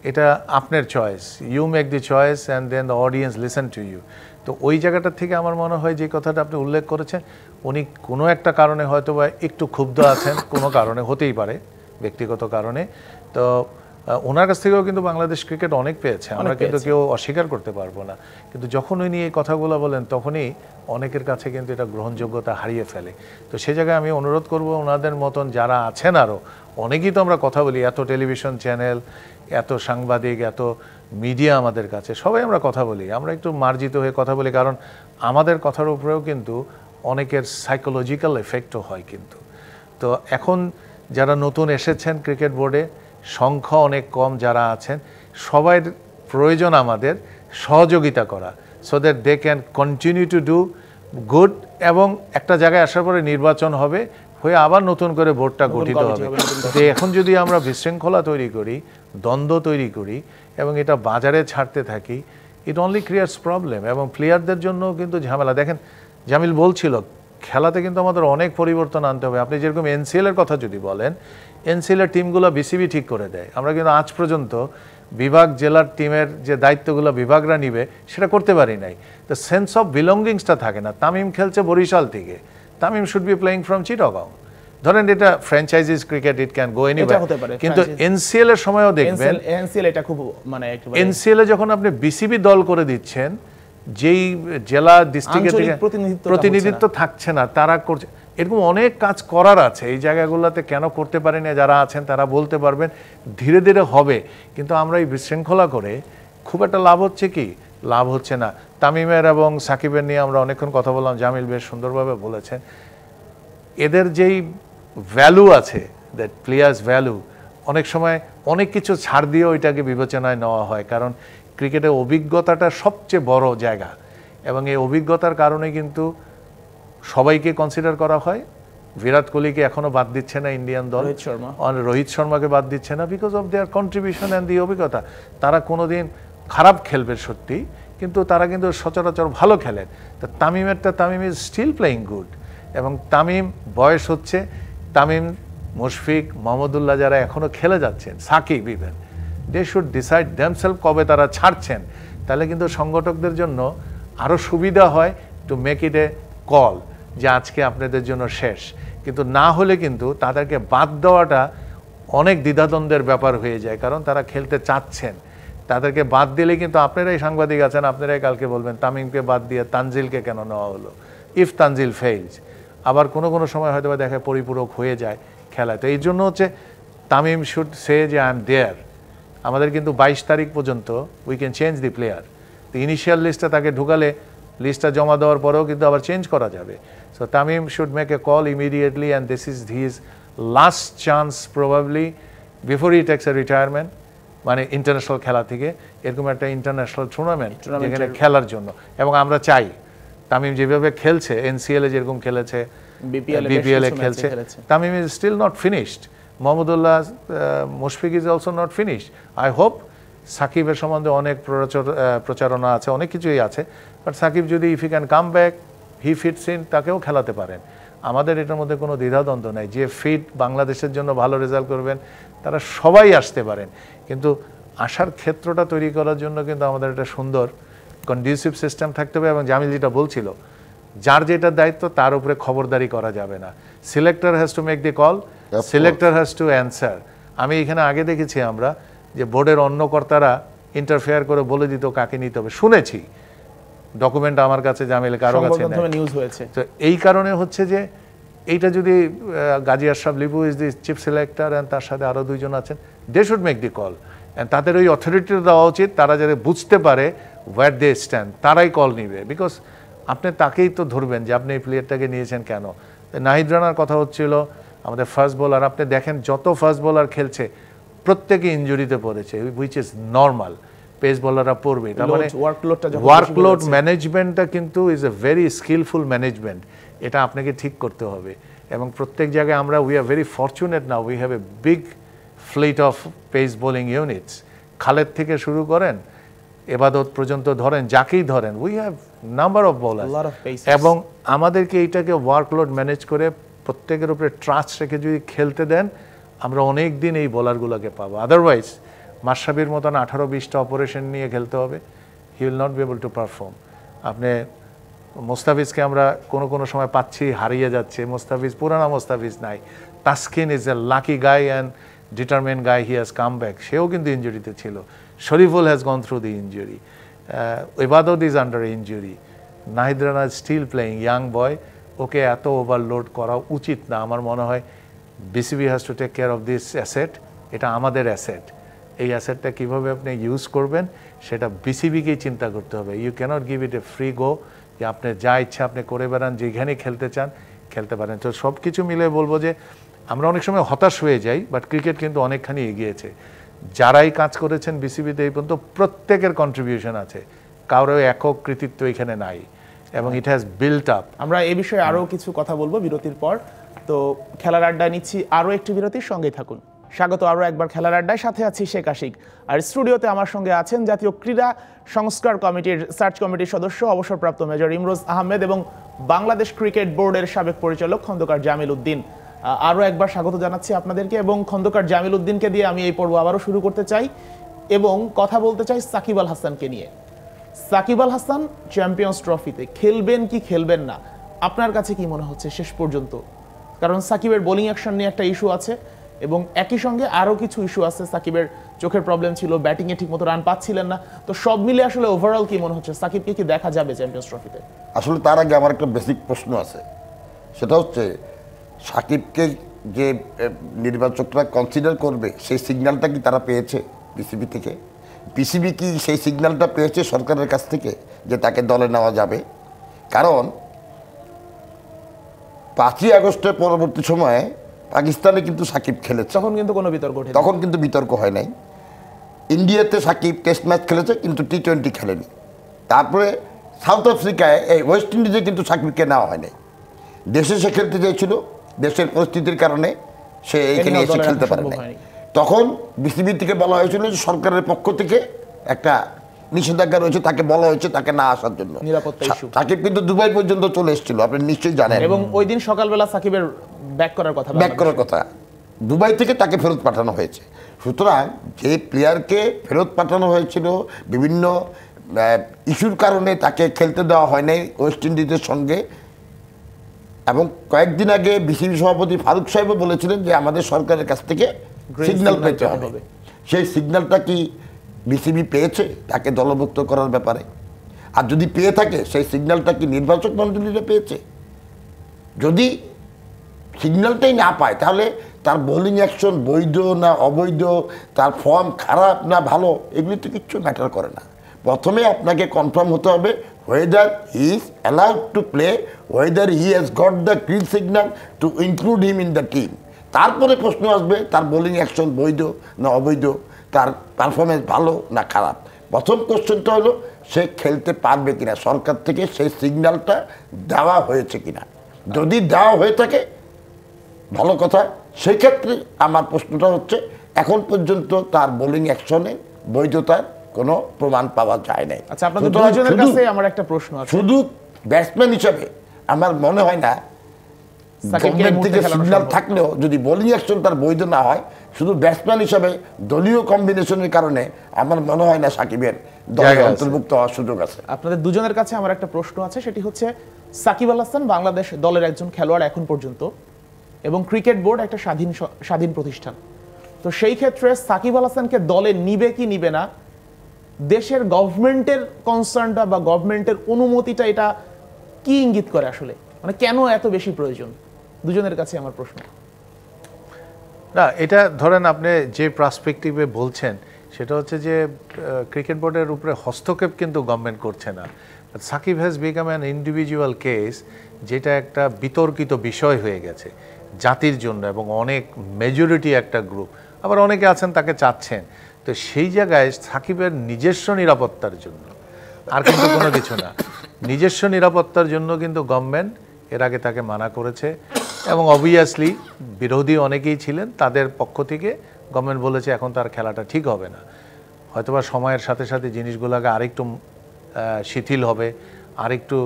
S3: এটা আপনার choice. You make the choice and then the audience listen to you. তো ওই জায়গাটা থেকে আমার মনে হয় যে কথাটা আপনি উল্লেখ করেছেন, উনি কোনো একটা কারণে হয়তো বা একটু ক্ষুব্ধ আছেন, কোনো কারণে হতেই পারে, ব্যক্তিগত কারণে। তো ওনার কাছ থেকেও কিন্তু বাংলাদেশ ক্রিকেট অনেক পেয়েছে, আমরা কিন্তু কেউ অস্বীকার করতে পারবো না। কিন্তু যখন উনি এই কথাগুলো বলেন তখনই অনেকের কাছে কিন্তু এটা গ্রহণযোগ্যতা হারিয়ে ফেলে। তো সে জায়গায় আমি অনুরোধ করব ওনাদের মতন যারা আছেন, আরও অনেকেই তো আমরা কথা বলি, এত টেলিভিশন চ্যানেল, এত সাংবাদিক, এত মিডিয়া আমাদের কাছে, সবাই আমরা কথা বলি, আমরা একটু মার্জিত হয়ে কথা বলি, কারণ আমাদের কথার উপরেও কিন্তু অনেকের সাইকোলজিক্যাল এফেক্টও হয় কিন্তু। তো এখন যারা নতুন এসেছেন ক্রিকেট বোর্ডে, সংখ্যা অনেক কম যারা আছেন, সবাই প্রয়োজন আমাদের সহযোগিতা করা, so that they can continue to do good. এবং একটা জায়গায় আসার পরে নির্বাচন হবে, হয়ে আবার নতুন করে বোর্ডটা গঠিত হবে। তো এখন যদি আমরা বিশৃঙ্খলা তৈরি করি, দ্বন্দ্ব তৈরি করি এবং এটা বাজারে ছাড়তে থাকি, ইট অনলি ক্রিয়েটস প্রবলেম। এবং প্লেয়ারদের জন্য কিন্তু ঝামেলা। দেখেন, জামিল বলছিল খেলাতে কিন্তু আমাদের অনেক পরিবর্তন আনতে হবে। আপনি যেরকম এনসিএল এর কথা যদি বলেন, এনসিএল এর টিমগুলো বিসিবি ঠিক করে দেয়, আমরা কিন্তু আজ পর্যন্ত বিভাগ জেলার টিমের যে দায়িত্বগুলো বিভাগরা নিবে সেটা করতে পারি নাই। তো সেন্স অফ বিলঙ্গিংসটা থাকে না। তামিম খেলছে বরিশাল থেকে, Tamim should be playing from Chittagong. ধরেন এটা franchises cricket, it can go anywhere. কিন্তু এনসিএল এর সময়ও দেখবেন,
S1: এনসিএল এটা খুব মানে
S3: এনসিএল এ যখন আপনি বিসিবি দল করে দিচ্ছেন, যেই জেলা ডিস্ট্রিক্টের থেকে প্রতিনিধিত্ব থাকছে না, তারা করছে। এরকম অনেক কাজ করার আছে এই জায়গাগুলোতে, কেন করতে পারেন না যারা আছেন তারা বলতে পারবেন। ধীরে ধীরে হবে, কিন্তু আমরা এই বিশৃঙ্খলা করে খুব একটা লাভ হচ্ছে কি? লাভ হচ্ছে না। তামিমের এবং সাকিবের নিয়ে আমরা অনেকক্ষণ কথা বললাম, জামিল বেশ সুন্দরভাবে বলেছেন। এদের যেই ভ্যালু আছে, দ্যাট প্লেয়ার্স ভ্যালু, অনেক সময় অনেক কিছু ছাড় দিয়েও এটাকে বিবেচনায় নেওয়া হয়, কারণ ক্রিকেটের অভিজ্ঞতাটা সবচেয়ে বড় জায়গা। এবং এই অভিজ্ঞতার কারণে কিন্তু সবাইকে কনসিডার করা হয়। বিরাট কোহলিকে এখনো বাদ দিচ্ছে না ইন্ডিয়ান দল, রোহিত শর্মাকে বাদ দিচ্ছে না, because of their contribution and the অভিজ্ঞতা। তারা কোনোদিন খারাপ খেলবে সত্যি, কিন্তু তারা কিন্তু সচরাচর ভালো খেলেন। তা Tamim is still playing good. এবং তামিম বয়স হচ্ছে, তামিম, মুশফিক, মোহাম্মদুল্লাহ যারা এখনো খেলে যাচ্ছেন, Shakib even, they should decide themselves কবে তারা ছাড়ছেন। তাহলে কিন্তু সংগঠকদের জন্য আরও সুবিধা হয় to make it A call, যে আজকে আপনাদের জন্য শেষ। কিন্তু না হলে কিন্তু তাদেরকে বাদ দেওয়াটা অনেক দ্বিধাদ্বন্দ্বের ব্যাপার হয়ে যায়, কারণ তারা খেলতে চাচ্ছেন। তাদেরকে বাদ দিলে কিন্তু আপনারাই সাংবাদিক আছেন, আপনারাই কালকে বলবেন তামিমকে বাদ দিয়ে তানজিলকে কেন নেওয়া হলো, ইফ তানজিল ফেইলস। আবার কোনো কোনো সময় হয়তো বা দেখা পরিপূরক হয়ে যায় খেলায়। তো এই জন্য হচ্ছে তামিম শুড সে যে আই এম দেয়ার। আমাদের কিন্তু 22 তারিখ পর্যন্ত we can change the player. তো ইনিশিয়াল লিস্টে তাকে ঢুকালে লিস্টটা জমা দেওয়ার পরেও কিন্তু আবার চেঞ্জ করা যাবে। So Tamim should make a call immediately and this is his last chance probably before he takes A retirement, মানে ইন্টারন্যাশনাল খেলা থেকে এরকম একটা ইন্টারন্যাশনাল টুর্নামেন্ট যেখানে খেলার জন্য। এবং আমরা চাই তামিম যেভাবে খেলছে, এনসিএল এ যেরকম খেলেছে, বিপিএল এ খেলছে, Tamim is still not finished. Mahmudullah Mushfiq is also not finished. I hope সাকিবের সম্বন্ধে অনেক প্রচারণা আছে, অনেক কিছুই আছে, বাট সাকিব যদি if he can come back, he fits in, তাকেও খেলাতে পারেন। আমাদের এটার মধ্যে কোনো দ্বিধাদ্বন্দ্ব নাই। যে ফিট বাংলাদেশের জন্য ভালো রেজাল্ট করবেন তারা সবাই আসতে পারেন, কিন্তু আসার ক্ষেত্রটা তৈরি করার জন্য কিন্তু আমাদের একটা সুন্দর কন্ডিউসিভ সিস্টেম থাকতে হবে। এবং জামিল যেটা বলছিল, যার যেটা দায়িত্ব তার উপরে খবরদারি করা যাবে না। Selector has to make the call, selector has to answer. আমি এখানে আগে দেখেছি আমরা যে বোর্ডের অন্য কর্তারা ইন্টারফেয়ার করে বলে দিত কাকে নিতে হবে, শুনেছি, ডকুমেন্ট আমার কাছে, জামিল কারো কাছে
S1: নিউজ হয়েছে।
S3: তো এই কারণে হচ্ছে যে এইটা যদি Gazi Ashraf Lipu is the chief selector and তার সাথে আরও দুইজন আছেন, they should make the call. And তাদের ওই অথরিটিটা দেওয়া উচিত, তারা যাতে বুঝতে পারে হোয়াট দে স্ট্যান্ড, তারাই কল নিবে। বিকজ আপনি তাকেই তো ধরবেন যে আপনি এই প্লেয়ারটাকে নিয়েছেন কেন। নাহিদ রানার কথা হচ্ছিল, আমাদের ফাস্ট বোলার, আপনি দেখেন যত ফাস্ট বোলার খেলছে প্রত্যেকে ইনজুরিতে পড়েছে, হুইচ ইজ নর্মাল, পেস বোলাররা পড়বে। তার মানে ওয়ার্কলোড ম্যানেজমেন্টটা কিন্তু is a very skillful management, এটা আপনাকে ঠিক করতে হবে। এবং প্রত্যেক জায়গায় আমরা we are very fortunate now, we have a big fleet of pace bowling units. Khaled থেকে শুরু করেন এবাদত পর্যন্ত ধরেন, যাকেই ধরেন, we have number of bowler. এবং আমাদেরকে এইটাকে ওয়ার্কলোড ম্যানেজ করে প্রত্যেকের উপরে ট্রাস্ট রেখে যদি খেলতে দেন, আমরা অনেক দিন এই বোলারগুলোকে পাবো। আদারওয়াইজ মাশরাফির মতন 18-20টা অপারেশন নিয়ে খেলতে হবে, he will not be able to perform. আপনি মোস্তাফিজকে আমরা কোনো কোনো সময় পাচ্ছি, হারিয়ে যাচ্ছে। মোস্তাফিজ পুরানা মোস্তাফিজ নাই। Taskin is a lucky guy and determined guy, he has come back, সেও কিন্তু ইঞ্জুরিতে ছিল। Shoriful has gone through the injury, Ebadot is under injury, Nahid Rana still playing, young boy, okay এত ওভারলোড করা উচিত না। আমার মনে হয় BCB has to take care of this asset, এটা আমাদের অ্যাসেট। এই অ্যাসেটটা কীভাবে আপনি ইউজ করবেন সেটা বিসিবিকেই চিন্তা করতে হবে। You can't give it a free go, যে আপনি যা ইচ্ছা আপনি করে বেড়ান, যেখানে খেলতে চান খেলতে পারেন। তো সব কিছু মিলে বলবো যে আমরা অনেক সময় হতাশ হয়ে যাই, বাট ক্রিকেট কিন্তু অনেকখানি এগিয়েছে। যারাই কাজ করেছেন বিসিবিতে এই পর্যন্ত প্রত্যেকের কন্ট্রিবিউশন আছে, কারো একক কৃতিত্ব এখানে নাই, এবং ইট হ্যাজ বিল্ট আপ।
S1: আমরা এই বিষয়ে আরও কিছু কথা বলবো বিরতির পর। তো খেলার আড্ডায় নিচ্ছি আরও একটি বিরতির, সঙ্গেই থাকুন। স্বাগত আরও একবার খেলার আড্ডায়, সাথে আছি শেখ আশিক। আর স্টুডিওতে আমার সঙ্গে আছেন জাতীয় ক্রীড়া সংস্কার কমিটির সার্চ কমিটির সদস্য অবসরপ্রাপ্ত মেজর ইমরোজ আহমেদ এবং বাংলাদেশ ক্রিকেট বোর্ডের সাবেক পরিচালক খন্দকার জামিল উদ্দিন। আরও একবার স্বাগত জানাচ্ছি আপনাদেরকে, এবং খন্দকার জামিল উদ্দিনকে দিয়ে আমি এই পর্ব আবারও শুরু করতে চাই এবং কথা বলতে চাই সাকিব আল হাসানকে নিয়ে। সাকিব আল হাসান চ্যাম্পিয়ন্স ট্রফিতে খেলবেন কি খেলবেন না, আপনার কাছে কি মনে হচ্ছে শেষ পর্যন্ত? কারণ সাকিবের বোলিং অ্যাকশন নিয়ে একটা ইস্যু আছে, এবং একই সঙ্গে আরও কিছু ইস্যু আছে। সাকিবের চোখের প্রবলেম ছিল, ব্যাটিংয়ে ঠিকমতো রান পাচ্ছিলেন না। তো সব মিলে আসলে ওভারঅল কি মনে হচ্ছে, সাকিবকে কি দেখা যাবে চ্যাম্পিয়ন্স ট্রফিতে?
S2: আসলে তার আগে আমার একটা বেসিক প্রশ্ন আছে, সেটা হচ্ছে সাকিবকে যে নির্বাচকরা কনসিডার করবে সেই সিগন্যালটা কি তারা পেয়েছে বিসিবি থেকে? বিসিবি কি সেই সিগন্যালটা পেয়েছে সরকারের কাছ থেকে যে তাকে দলে নেওয়া যাবে? কারণ 5ই আগস্টের পরবর্তী সময়ে পাকিস্তানে কিন্তু সাকিব খেলেছে,
S1: তখন কিন্তু কোনো বিতর্ক ওঠেনি,
S2: তখন কিন্তু বিতর্ক হয় নাই। ইন্ডিয়াতে সাকিব টেস্ট ম্যাচ খেলেছে কিন্তু টি-20 খেলেনি। তারপরে সাউথ আফ্রিকায়, এই ওয়েস্ট ইন্ডিজে কিন্তু সাকিবকে নেওয়া হয় নাই। দেশে সে খেলতে চেয়েছিল, দেশের পরিস্থিতির কারণে সে এইখানে এসে খেলতে পারে না। তখন বিসিবি থেকে বলা হয়েছিল যে সরকারের পক্ষ থেকে একটা নিষেধাজ্ঞা রয়েছে, তাকে বলা হয়েছে তাকে না আসার জন্য। সাকিব কিন্তু দুবাই পর্যন্ত চলে এসেছিল, আপনি নিশ্চয়ই জানেন।
S1: এবং ওই দিন সকালবেলা সাকিবের ব্যাক করার কথা
S2: দুবাই থেকে তাকে ফেরত পাঠানো হয়েছে। সুতরাং যে প্লেয়ারকে ফেরত পাঠানো হয়েছিল বিভিন্ন ইস্যুর কারণে তাকে খেলতে দেওয়া হয় নাই ওয়েস্ট ইন্ডিজের সঙ্গে, এবং কয়েকদিন আগে বিসিবি সভাপতি ফারুক সাহেবও বলেছিলেন যে আমাদের সরকারের কাছ থেকে সিগন্যাল পেতে হবে। সেই সিগন্যালটা কি বিসিবি পেয়েছে তাকে দলভুক্ত করার ব্যাপারে? আর যদি পেয়ে থাকে সেই সিগন্যালটা কি নির্বাচক মণ্ডলীরা পেয়েছে? যদি সিগন্যালটাই না পায় তাহলে তার বোলিং অ্যাকশন বৈধ না অবৈধ, তার ফর্ম খারাপ না ভালো, এগুলি তো কিচ্ছু ম্যাটার করে না। প্রথমে আপনাকে কনফার্ম হতে হবে whether he is allowed to play, whether he has got the green signal to include him in the team। তারপরে প্রশ্ন আসবে তার বোলিং অ্যাকশন বৈধ না অবৈধ, তার পারফরমেন্স ভালো না খারাপ। প্রথম কোশ্চেনটা হলো সে খেলতে পারবে কিনা, সরকার থেকে সেই সিগন্যালটা দেওয়া হয়েছে কিনা। যদি দেওয়া হয়ে থাকে ভালো কথা। সেক্ষেত্রে আমার প্রশ্নটা হচ্ছে এখন পর্যন্ত তার বোলিং অ্যাকশনে বৈধতার কোনো প্রমাণ পাওয়া যায় নাই।
S1: আচ্ছা, আপনাদের দুইজনের কাছে আমার একটা প্রশ্ন আছে।
S2: শুধু ব্যাটসম্যান হিসেবে আমার মনে হয় না গভর্নমেন্ট থেকে সিগন্যাল থাকলেও যদি বোলিং অ্যাকশন তার বৈধ না হয়, শুধু ব্যাটসম্যান হিসেবে দলীয় কম্বিনেশনের কারণে আমার মনে হয় না সাকিবের দলে অন্তর্ভুক্ত হওয়ার সুযোগ আছে।
S1: আপনাদের দুজনের কাছে আমার একটা প্রশ্ন আছে, সেটি হচ্ছে সাকিব আল হাসান বাংলাদেশ দলের একজন খেলোয়াড় এখন পর্যন্ত, এবং ক্রিকেট বোর্ড একটা স্বাধীন প্রতিষ্ঠান। তো সেই ক্ষেত্রে সাকিব আল হাসানকে দলে নিবে কি নিবে না, দেশের গভর্নমেন্টের কনসার্নটা বা গভর্নমেন্টের অনুমতিটা এটা কি ইঙ্গিত করে আসলে, মানে কেন এত বেশি প্রয়োজন? দুজনের কাছে আমার প্রশ্ন।
S3: না, এটা ধরেন আপনি যে পার্সপেক্টিভে বলছেন সেটা হচ্ছে যে ক্রিকেট বোর্ডের উপরে হস্তক্ষেপ কিন্তু গভর্নমেন্ট করছে না। Shakib has become an individual case, যেটা একটা বিতর্কিত বিষয় হয়ে গেছে জাতির জন্য, এবং অনেক মেজরিটি একটা গ্রুপ, আবার অনেকে আছেন তাকে চাচ্ছেন। তো সেই জায়গায় সাকিবের নিজস্ব নিরাপত্তার জন্য, আর কিন্তু কোনো কিছু না, নিজস্ব নিরাপত্তার জন্য কিন্তু গভর্নমেন্ট এর আগে তাকে মানা করেছে, এবং অবভিয়াসলি বিরোধী অনেকেই ছিলেন, তাদের পক্ষ থেকে গভর্নমেন্ট বলেছে এখন তার খেলাটা ঠিক হবে না। হয়তোবা সময়ের সাথে সাথে জিনিসগুলোকে আরেকটু শিথিল হবে, আরেকটু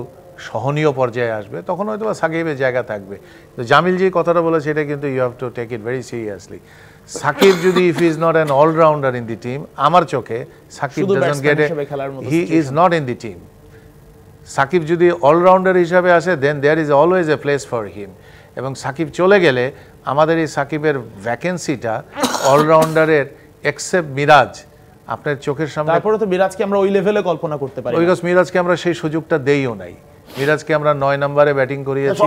S3: সহনীয় পর্যায়ে আসবে, তখন হয়তোবা সাকিবের জায়গা থাকবে। তো জামিল যে কথাটা বলেছে এটা কিন্তু you have to take it very seriously. Shakib যদি if is not an allrounder in the team, আমার চোখে Shakib doesn't get a, he is not in the team. Shakib যদি অলরাউন্ডার হিসাবে আসে then there is always a place for him, এবং সাকিব চলে গেলে আমাদের এই সাকিবের ভ্যাকেন্সিটা অলরাউন্ডারের এক্সেপ্ট মিরাজ আপনার চোখের সামনে।
S1: তারপরে তো মিরাজকে আমরা ওই লেভেলে কল্পনা করতে পারি,
S3: বিকজ মিরাজকে আমরা সেই সুযোগটা দেইও নাই। মিরাজকে আমরা 9 নম্বরে ব্যাটিং করিয়েছি,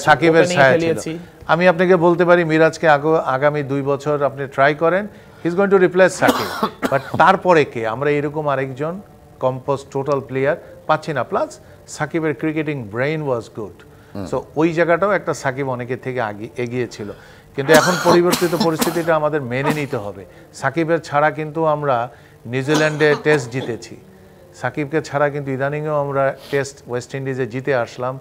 S3: সাকিবের ছায়া ছিল। আমি আপনাকে বলতে পারি মিরাজকে আগামী 2 বছর আপনি ট্রাই করেন, he is going to replace Shakib, but তারপরে কে আমরা এরকম আরেকজন কম্পোজ টোটাল প্লেয়ার পাচ্ছি না। প্লাস সাকিবের cricketing brain was good, so ওই জায়গাটাও একটা সাকিব অনেকের থেকে এগিয়ে ছিল। কিন্তু এখন পরিবর্তিত পরিস্থিতিটা আমাদের মেনে নিতে হবে। সাকিবের ছাড়া কিন্তু আমরা নিউজিল্যান্ডে টেস্ট জিতেছি, সাকিবকে ছাড়া কিন্তু ইদানিংও আমরা টেস্ট ওয়েস্ট ইন্ডিজে জিতে আসলাম,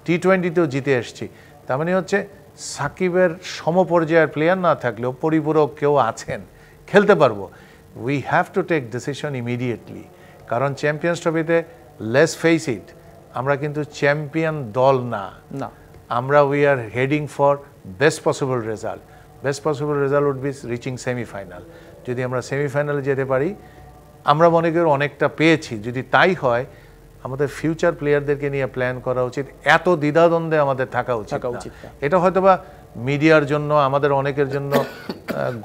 S3: টি20তেও জিতে এসছি। তার মানে হচ্ছে সাকিবের সমপর্যায়ের প্লেয়ার না থাকলেও পরিপূরক কেউ আছেন, খেলতে পারবো। We have to take decision immediately, কারণ চ্যাম্পিয়ন্স ট্রফিতে লেটস ফেস ইট আমরা কিন্তু চ্যাম্পিয়ন দল না, আমরা we are heading for best possible result. Best possible result would be reaching semifinal. যদি আমরা সেমিফাইনালে যেতে পারি, আমরা মনে করি অনেকটা পেয়েছি। যদি তাই হয় আমাদের ফিউচার প্লেয়ারদেরকে নিয়ে প্ল্যান করা উচিত, এত দ্বিধাদ্বন্দ্বে আমাদের থাকা উচিত। এটা হয়তোবা মিডিয়ার জন্য, আমাদের অনেকের জন্য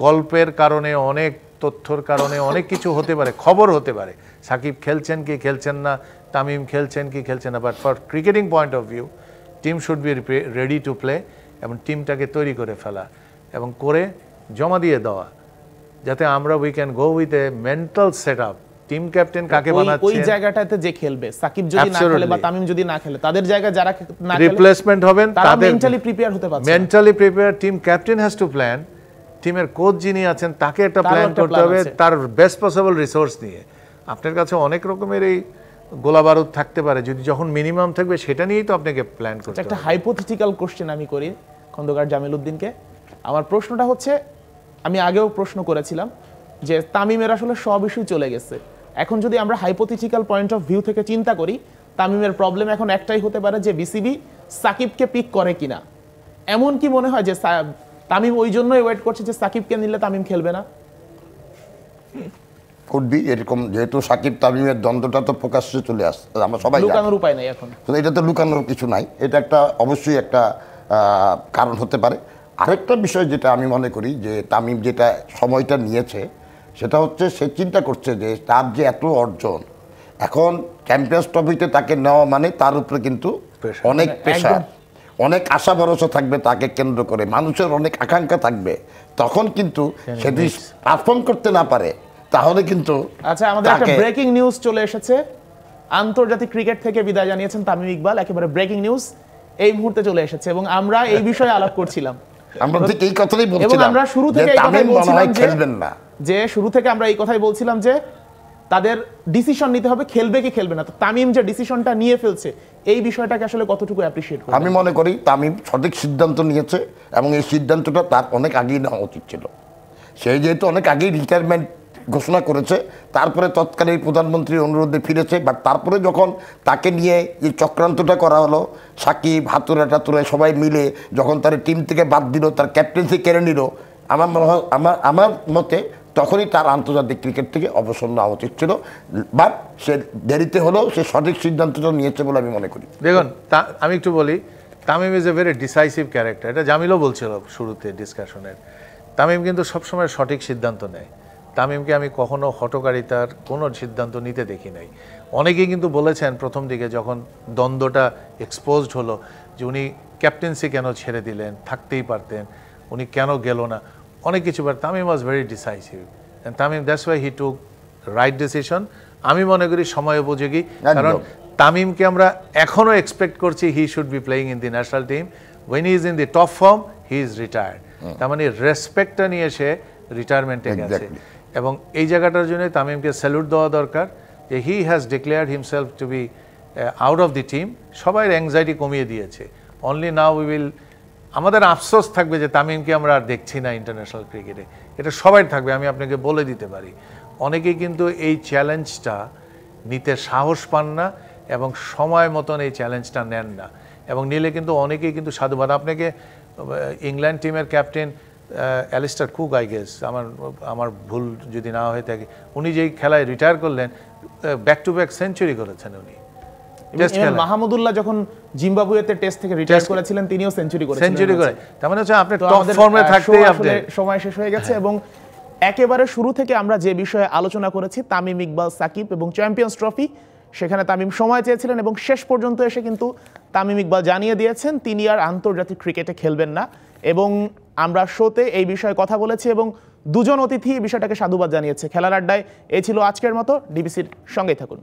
S3: গল্পের কারণে, অনেক তথ্যর কারণে অনেক কিছু হতে পারে, খবর হতে পারে সাকিব খেলছেন কি খেলছেন না, তামিম খেলছেন কি খেলছেন না, but for cricketing point of view team should be ready to play, এবং টিমটাকে তৈরি করে ফেলা এবং করে জমা দিয়ে দেওয়া, যাতে আমরা we can go with a mental setup. Team captain কাকে বানাচ্ছে,
S1: ওই জায়গাটাতে যে খেলবে, সাকিব যদি না খেলে বা তামিম যদি না খেলে, তাদের জায়গায় যারা না খেলে
S3: রিপ্লেসমেন্ট হবেন, তাদের
S1: মেন্টালি প্রিপেয়ার হতে পারছে,
S3: mentally prepare. Team captain has to plan, টিমের কোচ যিনি আছেন তাকে একটা প্ল্যান করতে হবে তার বেস্ট পসিবল রিসোর্স নিয়ে। আপনার কাছে অনেক রকমের এই গোলা বারুদ থাকতে পারে, যদি যখন মিনিমাম থাকবে সেটা নিয়েই তো আপনাকে প্ল্যান করতে হবে।
S1: একটা হাইপোথেটিক্যাল কোশ্চেন আমি করি খন্দকার জামিল উদ্দিনকে। আমার প্রশ্নটা হচ্ছে, আমি আগেও প্রশ্ন করেছিলাম যে তামিমের আসলে সব ইস্যু চলে গেছে, এখন যদি আমরা হাইপোথেটিক্যাল পয়েন্ট অফ ভিউ থেকে চিন্তা করি, তামিমের প্রবলেম এখন একটাই হতে পারে যে বিসিবি সাকিবকে পিক করে কিনা। এমন কি মনে হয় যে তামিম ওই জন্যই ওয়েট করছে যে সাকিবকে নিলে তামিম খেলবে না?
S2: কুডবি এরকম, যেহেতু সাকিব তামিমের দ্বন্দ্বটা তো প্রকাশ্যে চলে আসছে, আমরা সবাই
S1: লুকানোর উপায় নাই এখন,
S2: এটা তো লুকানোর কিছু নাই, এটা একটা অবশ্যই একটা কারণ হতে পারে। আরেকটা বিষয় যেটা আমি মনে করি যে তামিম যেটা সময়টা নিয়েছে সেটা হচ্ছে সে চিন্তা করছে যে তার যে এত অর্জন, এখন চ্যাম্পিয়ন্স ট্রফিতে তাকে নেওয়া মানে তার উপরে কিন্তু অনেক প্রেশার, অনেক আশা ভরসা থাকবে তাকে কেন্দ্র করে, মানুষের অনেক আকাঙ্ক্ষা থাকবে, তখন কিন্তু সে যদি পারফর্ম করতে না পারে তাহলে কিন্তু
S1: আচ্ছা, আমাদের একটা ব্রেকিং নিউজ চলে এসেছে। আন্তর্জাতিক ক্রিকেট থেকে বিদায় জানিয়েছেন তামিম ইকবাল, একেবারে ব্রেকিং নিউজ এই মুহূর্তে চলে এসেছে এবং আমরা এই বিষয়ে আলাপ করছিলাম।
S2: আমরা ঠিক এই কথাই বলছিলাম,
S1: এবং আমরা শুরু থেকে এই কথাই বলছিলাম
S2: খেলবেন না,
S1: যে শুরু থেকে আমরা এই কথাই বলছিলাম যে তাদের ডিসিশন নিতে হবে খেলবে কি খেলবে না। তো তামিম যে ডিসিশনটা নিয়ে ফেলছে এই বিষয়টাকে আসলে কতটুকু অ্যাপ্রিশিয়েট করবেন?
S2: আমি মনে করি তামিম সঠিক সিদ্ধান্ত নিয়েছে এবং এই সিদ্ধান্তটা তার অনেক আগেই নেওয়া উচিত ছিল। সেই যেহেতু অনেক আগেই রিটায়ারমেন্ট ঘোষণা করেছে, তারপরে তৎকালীন প্রধানমন্ত্রীর অনুরোধে ফিরেছে, বাট তারপরে যখন তাকে নিয়ে এই চক্রান্তটা করা হলো, সাকিব হাতুড়া টাতুরা সবাই মিলে যখন তার টিম থেকে বাদ দিল, তার ক্যাপ্টেন্সি কেড়ে নিল, আমার মতে তখনই তার আন্তর্জাতিক ক্রিকেট থেকে অবসর নেওয়া উচিত ছিল। বাট সে দেরিতে হলেও সে সঠিক সিদ্ধান্তটা নিয়েছে বলে আমি মনে করি।
S3: দেখুন, আমি একটু বলি, Tamim is a very decisive character. এটা জামিলও বলছিল শুরুতে ডিসকাশনের। তামিম কিন্তু সবসময় সঠিক সিদ্ধান্ত নেয়। তামিমকে আমি কখনো হঠকারিতার কোনো সিদ্ধান্ত নিতে দেখি নাই। অনেকেই কিন্তু বলেছেন প্রথম দিকে যখন দ্বন্দ্বটা এক্সপোজড হলো যে উনি ক্যাপ্টেন্সি কেন ছেড়ে দিলেন, থাকতেই পারতেন, উনি কেন গেল না, অনেক কিছু। But Tamim was very decisive and Tamim that's why he took right decision. আমি মনে করি সময় উপযোগী, কারণ তামিমকে আমরা এখনও এক্সপেক্ট করছি he should be playing in the national team. When he is in the top form he is retired. তার মানে রেসপেক্টটা নিয়ে সে রিটায়ারমেন্টে গেছে এবং এই জায়গাটার জন্য তামিমকে স্যালুট দেওয়া দরকার যে he has declared himself to be out of the team. সবাই অ্যাংজাইটি কমিয়ে দিয়েছে। অনলি নাও উই উইল, আমাদের আফসোস থাকবে যে তামিমকে আমরা আর দেখছি না ইন্টারন্যাশনাল ক্রিকেটে, এটা সবাই থাকবে। আমি আপনাকে বলে দিতে পারি, অনেকেই কিন্তু এই চ্যালেঞ্জটা নিতে সাহস পান না এবং সময় মতন এই চ্যালেঞ্জটা নেন না, এবং নিলে কিন্তু অনেকেই কিন্তু সাধুবাদ। আপনাকে ইংল্যান্ড টিমের captain Alastair Cook, I guess, আমার ভুল যদি না হয়ে থাকে, উনি যেই খেলায় রিটায়ার করলেন, ব্যাক টু ব্যাক সেঞ্চুরি করেছেন উনি।
S1: মাহমুদুল্লাহ যখন জিম্বাবুয়েতে টেস্ট থেকে রিটায়ার করেছিলেন তিনিও সেঞ্চুরি
S3: করে। তার মানে হচ্ছে আপনি টপ ফর্মে থাকতেই আপডেট।
S1: সময় শেষ হয়ে গেছে এবং একেবারে শুরু থেকে আমরা যে বিষয়ে আলোচনা করেছি তামিম ইকবাল, সাকিব এবং চ্যাম্পিয়ন্স ট্রফি, সেখানে তামিম সময় চেয়েছিলেন এবং শেষ পর্যন্ত এসে কিন্তু তামিম ইকবাল জানিয়ে দিয়েছেন তিনি আর আন্তর্জাতিক ক্রিকেটে খেলবেন না। এবং আমরা শোতে এই বিষয়ে কথা বলেছি এবং দুজন অতিথি এই বিষয়টাকে সাধুবাদ জানিয়েছে। খেলার আড্ডায় এই ছিল আজকের মতো। ডিবিসির সঙ্গেই থাকুন।